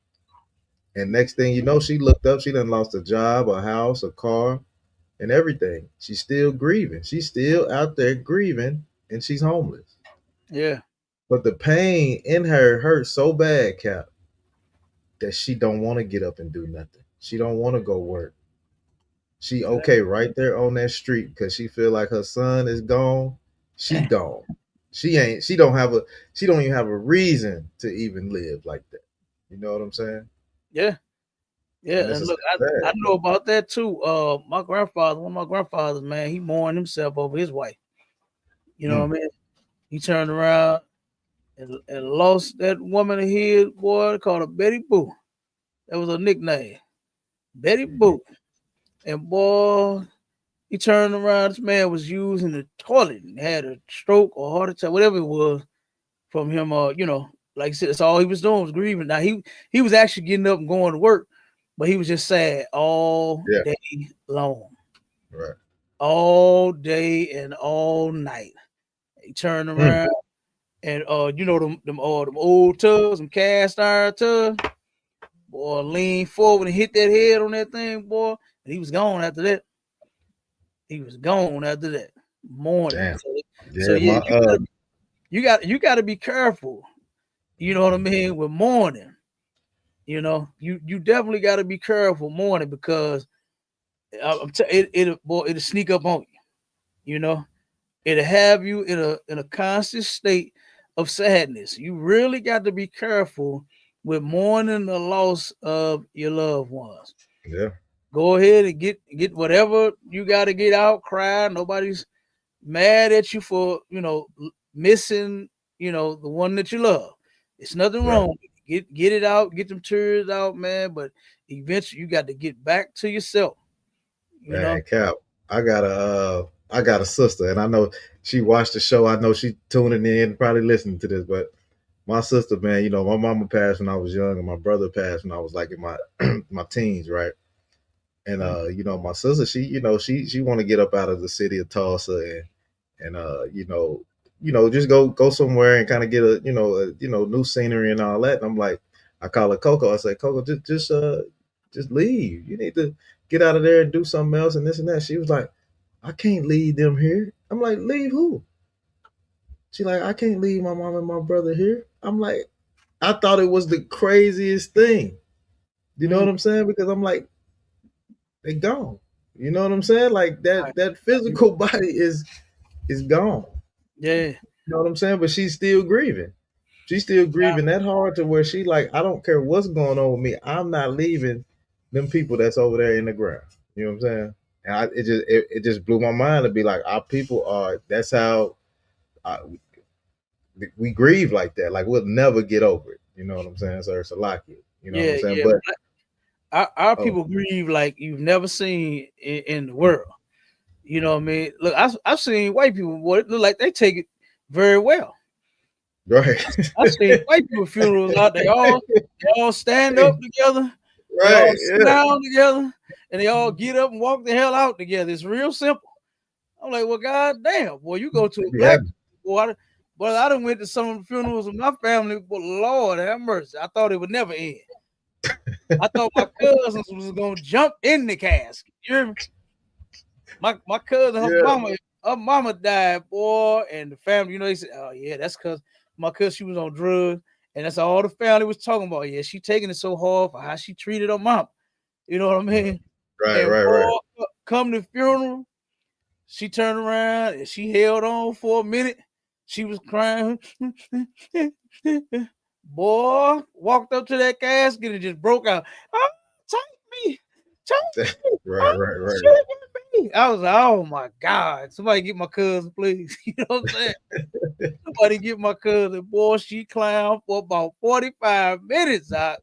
And next thing you know, she looked up, she done lost a job, a house, a car, and everything. She's still grieving. She's still out there grieving, and she's homeless. Yeah. But the pain in her hurts so bad, Cap, that she don't want to get up and do nothing. She don't want to go work. She okay right there on that street because she feel like her son is gone. She gone. She don't even have a reason to even live like that. You know what I'm saying? Yeah. Yeah, And this and is look, sad. I know about that too. My grandfather, one of my grandfathers, man, he mourned himself over his wife. You know what I mean? He turned around and lost that woman of his, boy, called her Betty Boo. That was her nickname, Betty Boo. And boy, he turned around. This man was using the toilet and had a stroke or heart attack, whatever it was, from him. You know, like I said, that's all he was doing was grieving. Now he was actually getting up and going to work, but he was just sad all day long, right? All day and all night. He turned around. And you know them old tubs, them cast iron tubs, boy, lean forward and hit that head on that thing, boy, and he was gone after that. He was gone after that morning. Damn. So yeah, you got to be careful. You know what I mean with mourning. You know, you definitely got to be careful mourning because it'll sneak up on you. You know, it'll have you in a constant state of sadness. You really got to be careful with mourning the loss of your loved ones. Yeah. Go ahead and get whatever you got to get out, cry. Nobody's mad at you for, you know, missing, you know, the one that you love. It's nothing wrong. Get it out, get them tears out, man. But eventually you got to get back to yourself. You know? Cap, I got a sister, and I know she watched the show. I know she tuning in, probably listening to this, but my sister, man, you know, my mama passed when I was young, and my brother passed when I was like in my my teens, right? And you know, my sister, she want to get up out of the city of Tulsa and you know, just go somewhere and kind of get a new scenery and all that. And I'm like, I call her Coco. I say, Coco, just leave. You need to get out of there and do something else and this and that. She was like, I can't leave them here. I'm like, leave who? She like, I can't leave my mom and my brother here. I'm like, I thought it was the craziest thing. You know what I'm saying? Because I'm like, they gone. You know what I'm saying? Like that physical body is gone. Yeah. You know what I'm saying? But she's still grieving. She's still grieving that hard to where she like, I don't care what's going on with me. I'm not leaving them people that's over there in the ground. You know what I'm saying? And it just blew my mind to be like, our people are, that's how we grieve like that. Like we'll never get over it. You know what I'm saying? So it's a lot. You know what I'm saying? Yeah. But our people grieve like you've never seen in the world. You know what I mean? Look, I've seen white people, boy, it look like they take it very well. Right. I've seen white people funerals out. They all stand up together. They all sit down together, and they all get up and walk the hell out together. It's real simple. I'm like, well, god damn, boy, you go to a black boy. Well, I done went to some of the funerals of my family, but Lord have mercy, I thought it would never end. I thought my cousins was gonna jump in the casket. You hear me? My cousin, her mama died, boy, and the family, you know, they said, oh yeah, that's because my cousin, she was on drugs, and that's all the family was talking about. Yeah, she taking it so hard for how she treated her mom. You know what I mean? Right. Come to the funeral, she turned around and she held on for a minute. She was crying. Boy, walked up to that casket and just broke out. Oh, take me. Right. I was like, oh my God. Somebody get my cousin, please. You know what I'm saying? Somebody get my cousin. Boy, she clowned for about 45 minutes out.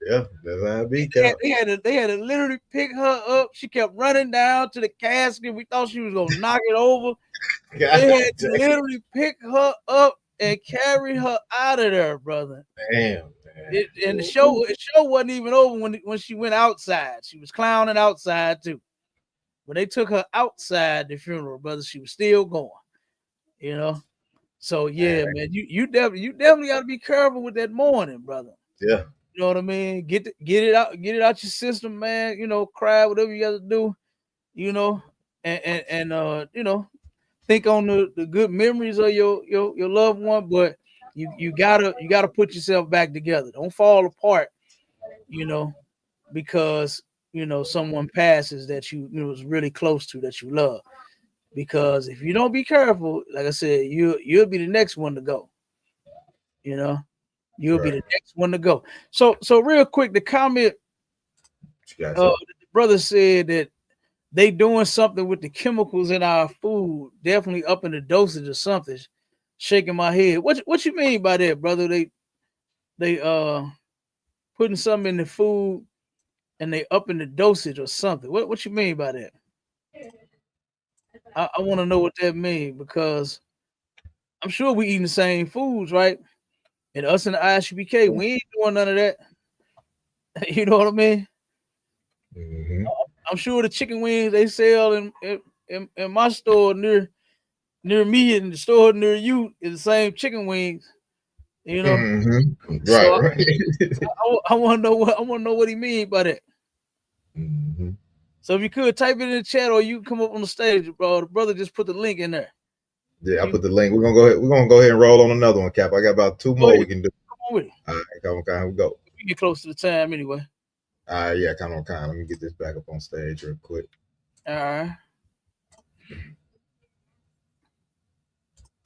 Yeah, that's how it be, They Cap. had to literally pick her up. She kept running down to the casket. We thought she was gonna knock it over. They had to literally pick her up and carry her out of there, brother. Damn. And the show wasn't even over when she went outside. She was clowning outside too. When they took her outside the funeral, brother, she was still going. You know. So yeah, man, you definitely got to be careful with that mourning, brother. Yeah. You know what I mean? Get it out your system, man. You know, cry, whatever you got to do. You know, and you know, think on the good memories of your loved one, but you gotta put yourself back together. Don't fall apart. You know, because you know someone passes that you was really close to, that you love. Because if you don't be careful, like I said, you'll be the next one to go. You know, you'll be the next one to go. So real quick, the comment the brother said that they doing something with the chemicals in our food, definitely up in the dosage or something. Shaking my head. What you mean by that, brother? They putting something in the food and they up in the dosage or something. What you mean by that? I want to know what that means, because I'm sure we eating the same foods, right? And us in the ISUPK, we ain't doing none of that. You know what I mean? I'm sure the chicken wings they sell in my store near me and the store near you is the same chicken wings. You know, Right, so right. I want to know what he mean by that. So if you could type it in the chat, or you can come up on the stage, bro. The brother just put the link in there. Yeah, I put the link. We're gonna go ahead and roll on another one, Cap. I got about two more we can do. Come on with it. All right, come on, we go. We get close to the time anyway. Yeah, kind of. Let me get this back up on stage real quick. All right.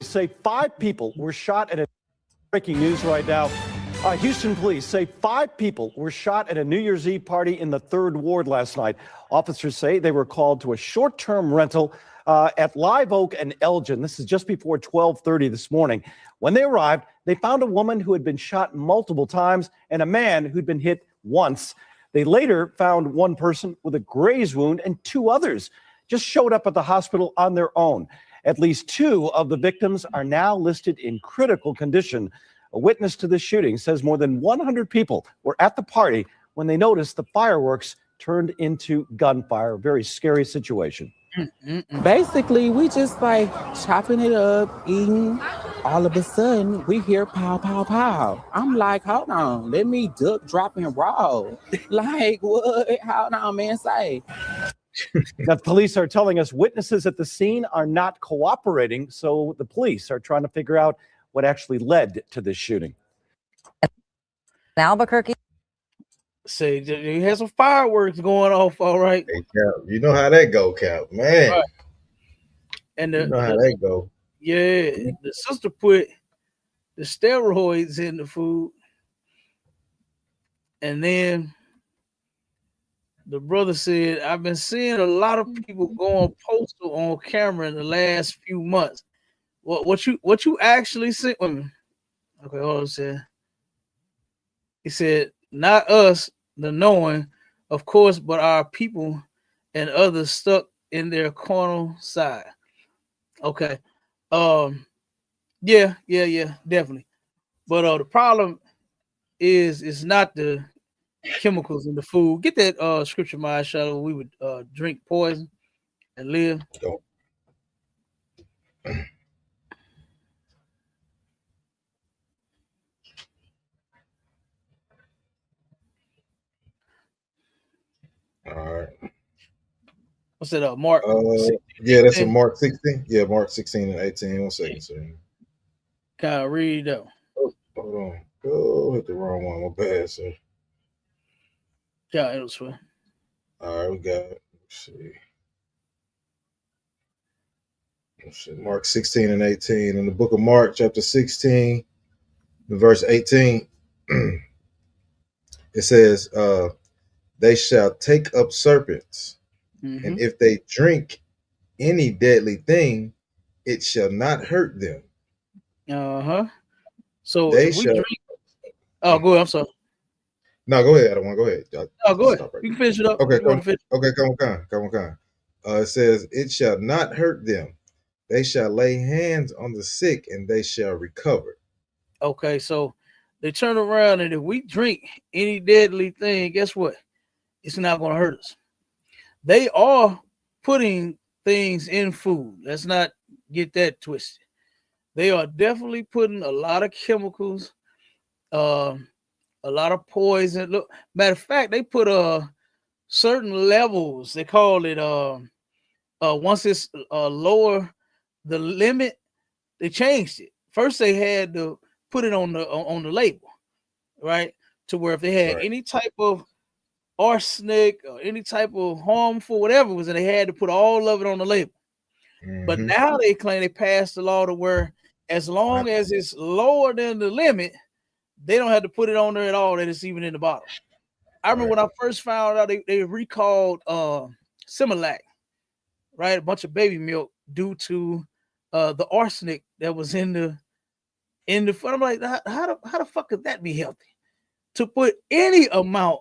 Say 5 people were shot at a breaking news right now. Houston police say 5 people were shot at a New Year's Eve party in the 3rd Ward last night. Officers say they were called to a short-term rental at Live Oak and Elgin. This is just before 12:30 this morning. When they arrived, they found a woman who had been shot multiple times and a man who'd been hit once. They later found one person with a graze wound, and 2 others just showed up at the hospital on their own. At least 2 of the victims are now listed in critical condition. A witness to this shooting says more than 100 people were at the party when they noticed the fireworks turned into gunfire. A very scary situation. Basically, we just like chopping it up, eating. All of a sudden, we hear pow, pow, pow. I'm like, hold on, let me duck, drop, and roll. Like, what? Hold on, man, say. Now, the police are telling us witnesses at the scene are not cooperating, so the police are trying to figure out what actually led to this shooting. Albuquerque. Say you had some fireworks going off, all right. Hey, Cap, you know how that go, Cap, man. Right. And you know how that go. Yeah, the sister put the steroids in the food, and then the brother said, "I've been seeing a lot of people going postal on camera in the last few months." What you actually said? Okay, hold on a second. He said, "Not us, the knowing, of course, but our people and others stuck in their carnal side." Okay. Yeah, definitely. But the problem is it's not the chemicals in the food. Get that scripture, my shadow. We would drink poison and live. All right. What's it? Mark? Yeah, that's a Mark 16. Yeah, Mark 16 and 18. 1 second, sir. Can I read though? Hold on. Oh, hit the wrong one. My bad, sir. Yeah, it was fun. All right, we got it. Let's see. Mark 16 and 18. In the book of Mark, chapter 16, verse 18, it says, they shall take up serpents, and if they drink any deadly thing, it shall not hurt them. So They if we shall. drink. Oh, go ahead. I'm sorry. No, go ahead. I don't want to go ahead. Oh, go ahead. Stop right You can finish it up. Okay, You want to finish? come on. It says, "It shall not hurt them. They shall lay hands on the sick, and they shall recover." Okay, so they turn around, and if we drink any deadly thing, guess what? It's not going to hurt us. They are putting things in food. Let's not get that twisted. They are definitely putting a lot of chemicals, a lot of poison. Look, matter of fact, they put certain levels. They call it once it's lower the limit, they changed it. First, they had to put it on the label, right? To where if they had any type of arsenic or any type of harmful whatever was, and they had to put all of it on the label. But now they claim they passed the law to where as long as it's lower than the limit, they don't have to put it on there at all, that it's even in the bottle. I remember when I first found out they recalled Similac, right? A bunch of baby milk due to the arsenic that was in the food. I'm like, how the fuck could that be healthy? To put any amount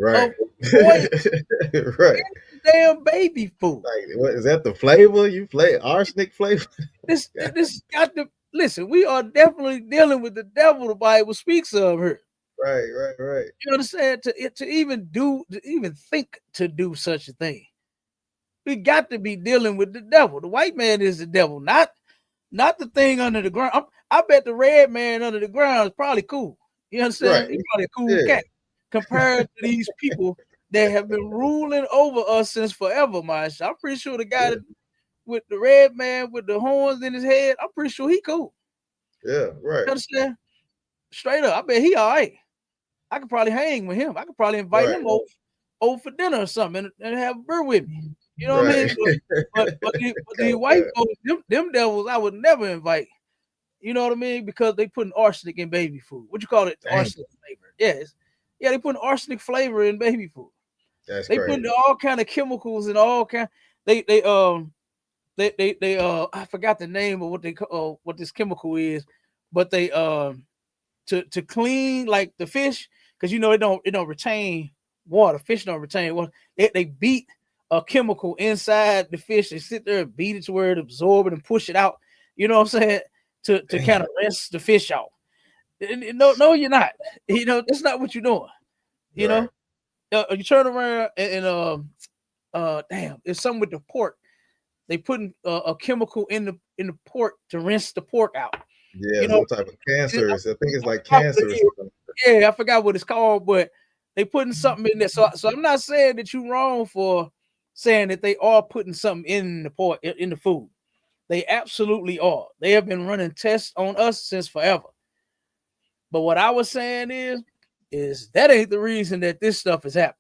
of poison in damn baby food. Like, what is that? The flavor you play arsenic flavor? This got to listen. We are definitely dealing with the devil. The Bible speaks of her. Right. You understand? To even think to do such a thing, we got to be dealing with the devil. The white man is the devil, not the thing under the ground. I bet the red man under the ground is probably cool. You understand? He's probably a cool cat compared to these people that have been ruling over us since forever, Marsha. I'm pretty sure the guy with the red man with the horns in his head, I'm pretty sure he cool. Yeah, right. You understand? Straight up, I bet he all right. I could probably hang with him. I could probably invite him over for dinner or something and have a beer with me. You know what I mean? But the white folks, them devils, I would never invite. You know what I mean? Because they putting arsenic in baby food. What you call it? Arsenic flavor. Yes. Yeah, they putting arsenic flavor in baby food. They putting all kind of chemicals and all kind. They I forgot the name of what this chemical is, but they to clean like the fish, because you know it don't retain water. Fish don't retain water. They beat a chemical inside the fish. They sit there and beat it to where it absorb it and push it out. You know what I'm saying? To kind of rinse the fish out. No, you're not. You know, that's not what you're doing. You know, you turn around and damn, it's something with the pork. They putting a chemical in the pork to rinse the pork out. Yeah, some type of cancer. I think it's like cancer or something. Yeah, I forgot what it's called, but they putting something in there. So I'm not saying that you're wrong for saying that they are putting something in the pork in the food. They absolutely are. They have been running tests on us since forever. But what I was saying is that ain't the reason that this stuff is happening.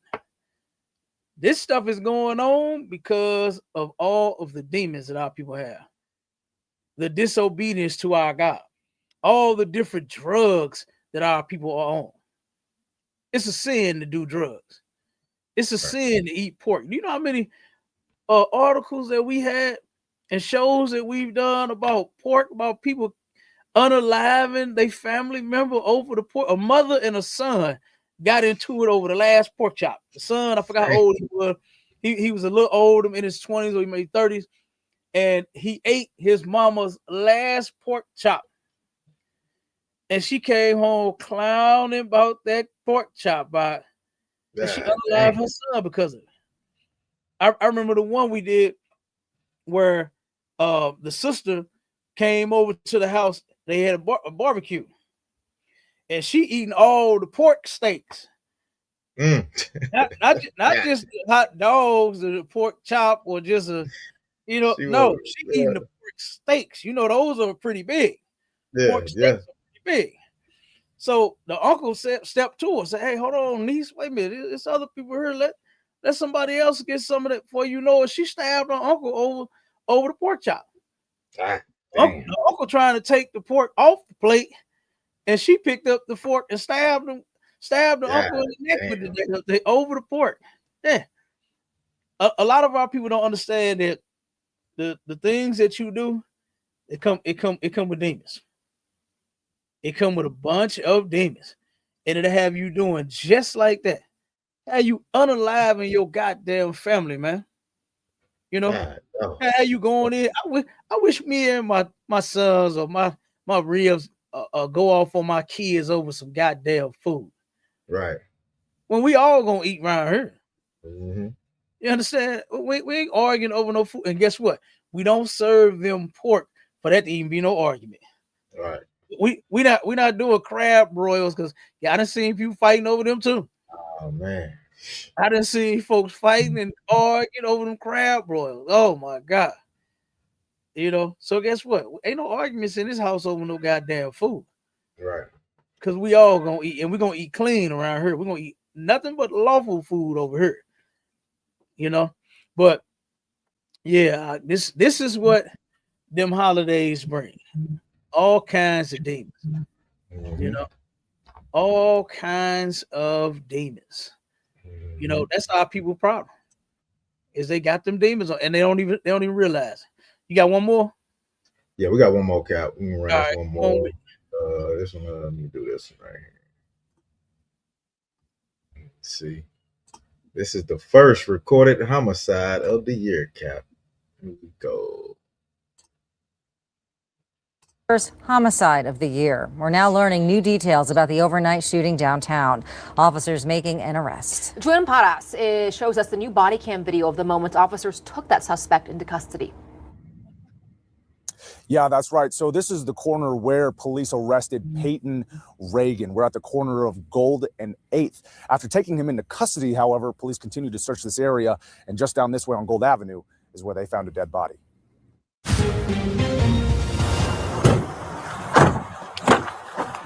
This stuff is going on because of all of the demons that our people have. The disobedience to our God. All the different drugs that our people are on. It's a sin to do drugs. It's a sin to eat pork. Do you know how many articles that we had and shows that we've done about pork, about people unaliving their family member over the pork? A mother and a son got into it over the last pork chop. The son, I forgot how old he was. He was a little older, in his 20s or maybe 30s, and he ate his mama's last pork chop. And she came home clowning about that pork chop, and she unalived her son because of it. I remember the one we did where the sister came over to the house. They had a barbecue, and she eating all the pork steaks. Not just the hot dogs or the pork chop or just she eating the pork steaks. You know, those are pretty big. Pork steaks are pretty big. So the uncle stepped to her, said, "Hey, hold on, niece. Wait a minute. There's other people here. Let somebody else get some of that before you know it." She stabbed her uncle over the pork chop. The uncle trying to take the pork off the plate, and she picked up the fork and stabbed the uncle in the neck with the over the pork. Yeah. A lot of our people don't understand that the things that you do, it come with demons. It come with a bunch of demons. and it'll have you doing just like that. Have you unaliving your goddamn family, man. You know, how you going in? I wish me and my sons or my ribs go off on my kids over some goddamn food. Right. When we all gonna eat around here. Mm-hmm. You understand? We ain't arguing over no food. And guess what? We don't serve them pork for that to even be no argument. Right. We not doing crab broils because I done seen people fighting over them too. Oh man. I done seen folks fighting and arguing over them crab broils. Oh my God. You know, so guess what? Ain't no arguments in this house over no goddamn food. Right. Because we all gonna eat, and we're gonna eat clean around here. We're gonna eat nothing but lawful food over here. You know, but yeah, this is what them holidays bring. All kinds of demons. You know, all kinds of demons. You know, that's our people problem. Is they got them demons on, and they don't even realize it. You got one more? Yeah, we got one more, Cap. We can run All right, one more. This one, let me do this one right here. Let's see. This is the first recorded homicide of the year, Cap. Here we go. First homicide of the year. We're now learning new details about the overnight shooting downtown. Officers making an arrest. Julian Paras shows us the new body cam video of the moment officers took that suspect into custody. Yeah, that's right. So this is the corner where police arrested Peyton Reagan. We're at the corner of Gold and 8th. After taking him into custody, however, police continued to search this area, and just down this way on Gold Avenue is where they found a dead body.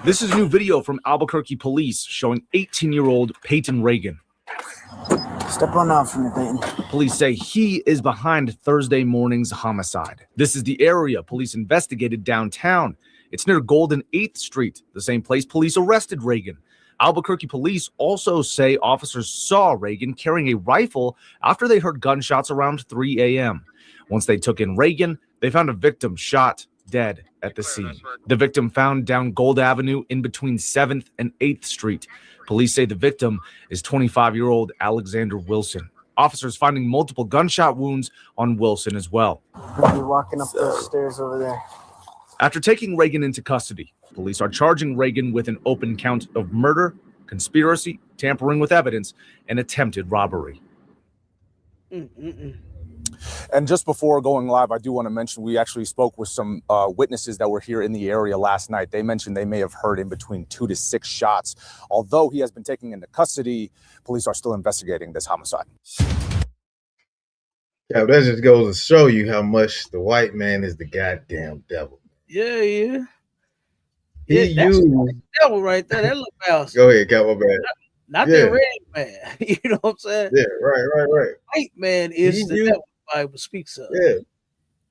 This is new video from Albuquerque police showing 18-year-old Peyton Reagan. Step on off from the Peyton. Police say he is behind Thursday morning's homicide. This is the area police investigated downtown. It's near Gold and 8th Street, the same place police arrested Reagan. Albuquerque police also say officers saw Reagan carrying a rifle after they heard gunshots around 3 a.m. Once they took in Reagan, they found a victim shot dead at the scene. The victim found down Gold Avenue in between 7th and 8th Street. Police say the victim is 25-year-old Alexander Wilson. Officers finding multiple gunshot wounds on Wilson as well. You're walking up those stairs over there. After taking Reagan into custody, police are charging Reagan with an open count of murder, conspiracy, tampering with evidence, and attempted robbery. And just before going live, I do want to mention we actually spoke with some witnesses that were here in the area last night. They mentioned they may have heard in between 2 to 6 shots. Although he has been taken into custody, police are still investigating this homicide. Yeah, that just goes to show you how much the white man is the goddamn devil. Yeah, yeah. He That's used. the devil right there. That look mouse. Go ahead, Cap. My bad. Not Yeah. the red man. You know what I'm saying? Yeah, right. White man is He the used- devil the Bible speaks of. Yeah,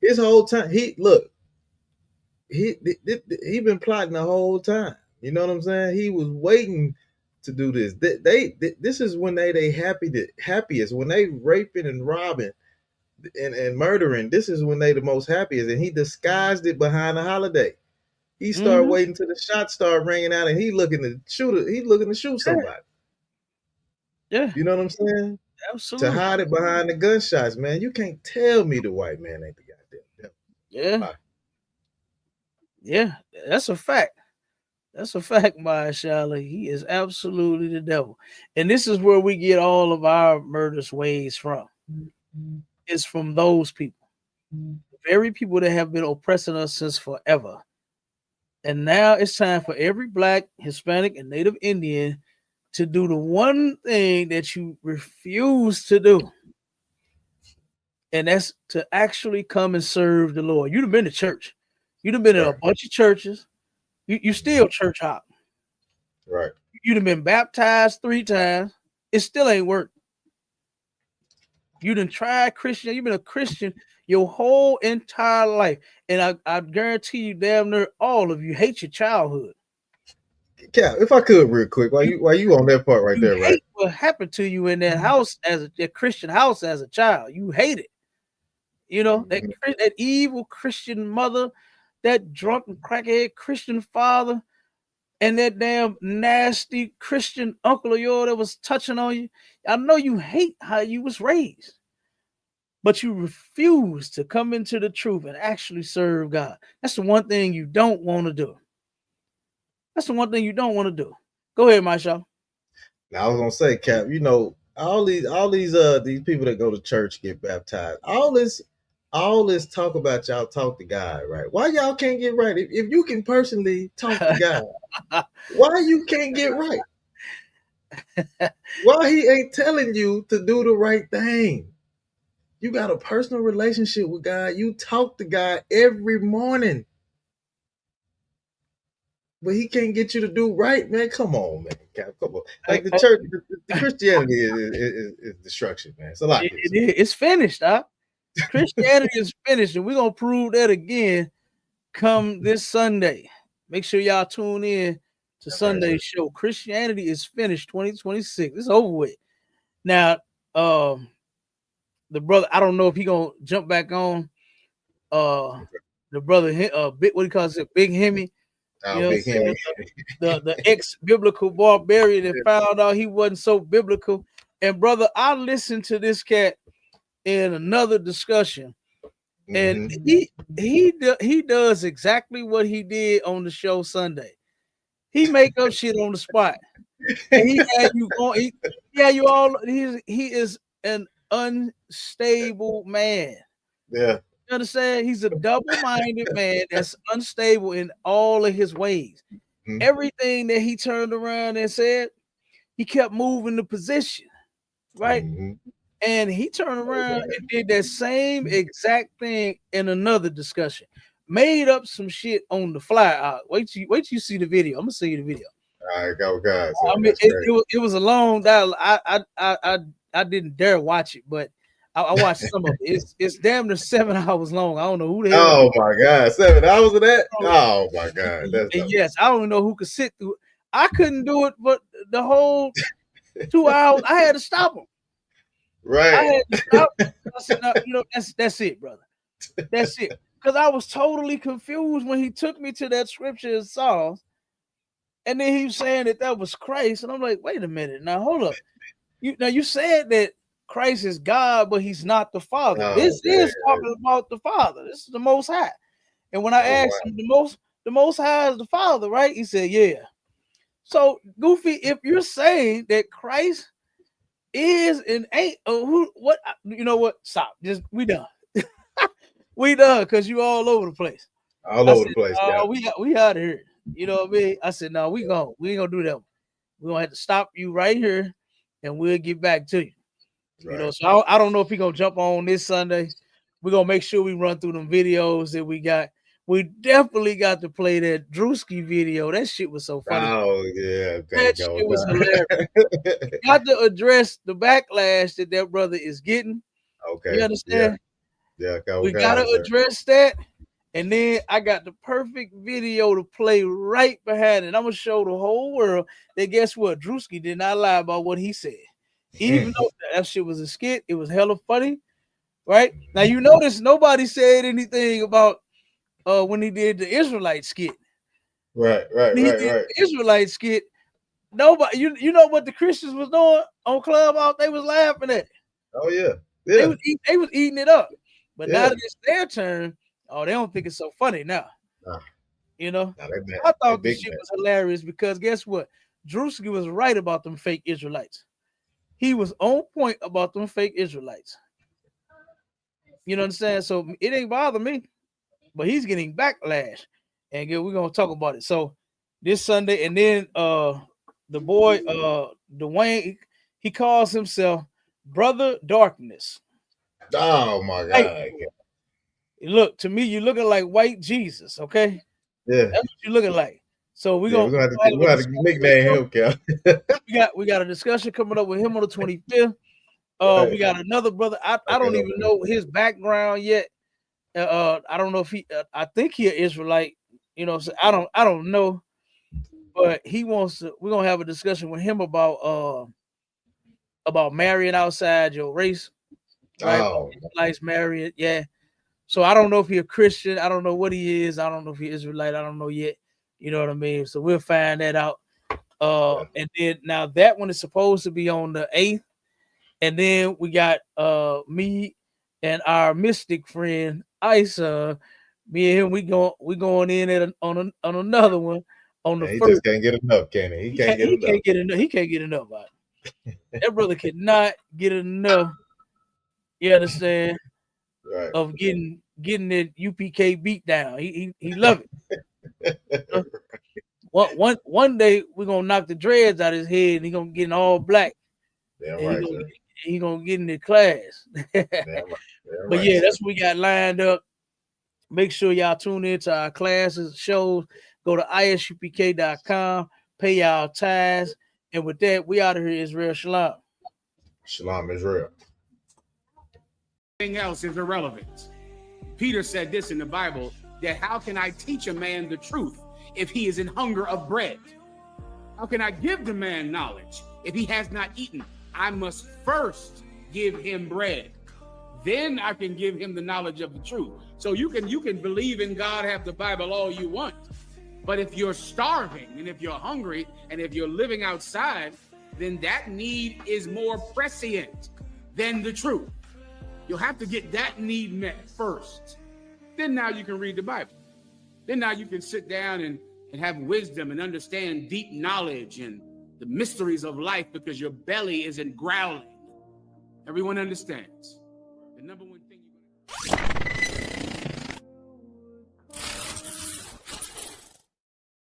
his whole time. He been plotting the whole time. You know what I'm saying? He was waiting to do this. This is when they happiest when they raping and robbing and murdering. This is when they the most happiest, and he disguised it behind the holiday. He started waiting till the shots started ringing out, and he looking to shoot somebody. Yeah, you know what I'm saying? Absolutely. To hide it behind the gunshots, man. You can't tell me the white man ain't the goddamn devil. Yeah. Yeah, that's a fact. That's a fact, Mashallah. He is absolutely the devil. And this is where we get all of our murderous ways from. It's from those people. Very people that have been oppressing us since forever. And now it's time for every Black, Hispanic, and Native Indian to do the one thing that you refuse to do. And that's to actually come and serve the Lord. You'd have been to church. You'd have been in a bunch of churches. You still church hop. Right. You'd have been baptized 3 times. It still ain't worked. You done tried Christian. You've been a Christian your whole entire life. And I guarantee you, damn near all of you hate your childhood. Cap, if I could real quick, while you on that part right there, right? Hate what happened to you in that house as a Christian house as a child. You hate it. You know, that evil Christian mother, that drunken crackhead Christian father, and that damn nasty Christian uncle of yours that was touching on you. I know you hate how you was raised, but you refuse to come into the truth and actually serve God. That's the one thing you don't want to do. That's the one thing you don't want to do. Go ahead, Maisha. Now I was gonna say, Cap, you know, all these people that go to church get baptized. All this talk about y'all talk to God, right? Why y'all can't get right? If you can personally talk to God, why you can't get right? Why he ain't telling you to do the right thing? You got a personal relationship with God. You talk to God every morning. But he can't get you to do right, man. Come on, man. Come on. Like the church, the Christianity is destruction, man. It's a lot. It's finished, huh? Christianity is finished, and we're gonna prove that again come this Sunday. Make sure y'all tune in to Sunday's show. Christianity is finished 2026. It's over with. Now, the brother, I don't know if he gonna jump back on. The brother, what do you call it? Big Hemi. You know, the ex-biblical barbarian that found out he wasn't so biblical. And brother, I listened to this cat in another discussion, and he does exactly what he did on the show Sunday. He make up shit on the spot. And he had you going. You all. He is an unstable man. Yeah. You understand? He's a double-minded man that's unstable in all of his ways. Everything that he turned around and said, he kept moving the position, right? And he turned around and did that same exact thing in another discussion. Made up some shit on the fly. Wait till you see the video. I'm gonna see you the video. All right, go guys. I mean, it was a long dialogue. I didn't dare watch it, but I watched some of it. It's damn near 7 hours long. I don't know who the hell. Oh my God, 7 hours of that? Oh my God. And yes, I don't know who could sit through it. I couldn't do it, but the whole 2 hours, I had to stop him. Right. I had to stop. I said, no, you know, that's it, brother. That's it. Because I was totally confused when he took me to that scripture and Psalms, and then he was saying that was Christ, and I'm like, wait a minute, now hold up. You said that Christ is God, but he's not the Father. Oh, this is talking about the Father. This is the Most High. And when I asked him, the Most High is the Father, right? He said, yeah. So, Goofy, if you're saying that Christ is and ain't, what? You know what? Stop. Just we done. We done because you all over the place. All over the place. We out of here. You know what I mean? I said, no, we ain't gonna do that. We're gonna have to stop you right here, and we'll get back to you. Right. You know, so I don't know if he's gonna jump on this Sunday. We're gonna make sure we run through them videos that we got. We definitely got to play that Drewski video. That shit was so funny. Oh yeah, that shit was hilarious. Got to address the backlash that brother is getting. Okay, you understand? Yeah, we gotta address that. And then I got the perfect video to play right behind it. I'm gonna show the whole world that guess what? Drewski did not lie about what he said. Even though that shit was a skit, it was hella funny, right? Now you notice nobody said anything about when he did the Israelite skit. Right. The Israelite skit. Nobody, you know what the Christians was doing on Clubhouse? They was laughing at it. Oh yeah. They was eating it up. But now that it's their turn, they don't think it's so funny now. You know, I thought this shit was hilarious because guess what? Drewski was right about them fake Israelites. He was on point about them fake Israelites. You know what I'm saying? So it ain't bother me, but he's getting backlash. And we're gonna talk about it. So this Sunday, and then the boy Dwayne, he calls himself Brother Darkness. Oh my God. Hey, look, to me, you're looking like white Jesus, okay? Yeah. That's what you're looking like. So we're gonna have to nickname him, Cal. we got a discussion coming up with him on the 25th. We got another brother. I don't even know his background yet. I don't know if I think he's an Israelite, you know. So I don't know, but he wants to. We're gonna have a discussion with him about marrying outside your race, right? Likes marrying, yeah. So I don't know if he's a Christian. I don't know what he is. I don't know if he's Israelite. I don't know yet. You know what I mean? So we'll find that out. And then now that one is supposed to be on the 8th. And then we got me and our Mystic friend Isa. Me and him, we going in at on another one on the He first. just can't get enough, can he? He can't get enough. Can't get enough. He can't get enough of it. That brother cannot get enough. You understand? Right. Of getting that UPK beat down. He love it. One day we're gonna knock the dreads out of his head and he gonna get in all black. Damn and right, he gonna get in the class. Damn right. But yeah, that's what we got lined up. Make sure y'all tune in to our classes, shows. Go to isupk.com, pay y'all tithes. And with that, we out of here, Israel. Shalom. Shalom, Israel. Everything else is irrelevant. Peter said this in the Bible, that how can I teach a man the truth if he is in hunger of bread? How can I give the man knowledge if he has not eaten? I must first give him bread. Then I can give him the knowledge of the truth. So you can believe in God, have the Bible all you want. But if you're starving and if you're hungry and if you're living outside, then that need is more prescient than the truth. You'll have to get that need met first. Then now you can read the Bible. Then now you can sit down and have wisdom and understand deep knowledge and the mysteries of life because your belly isn't growling. Everyone understands. The number one thing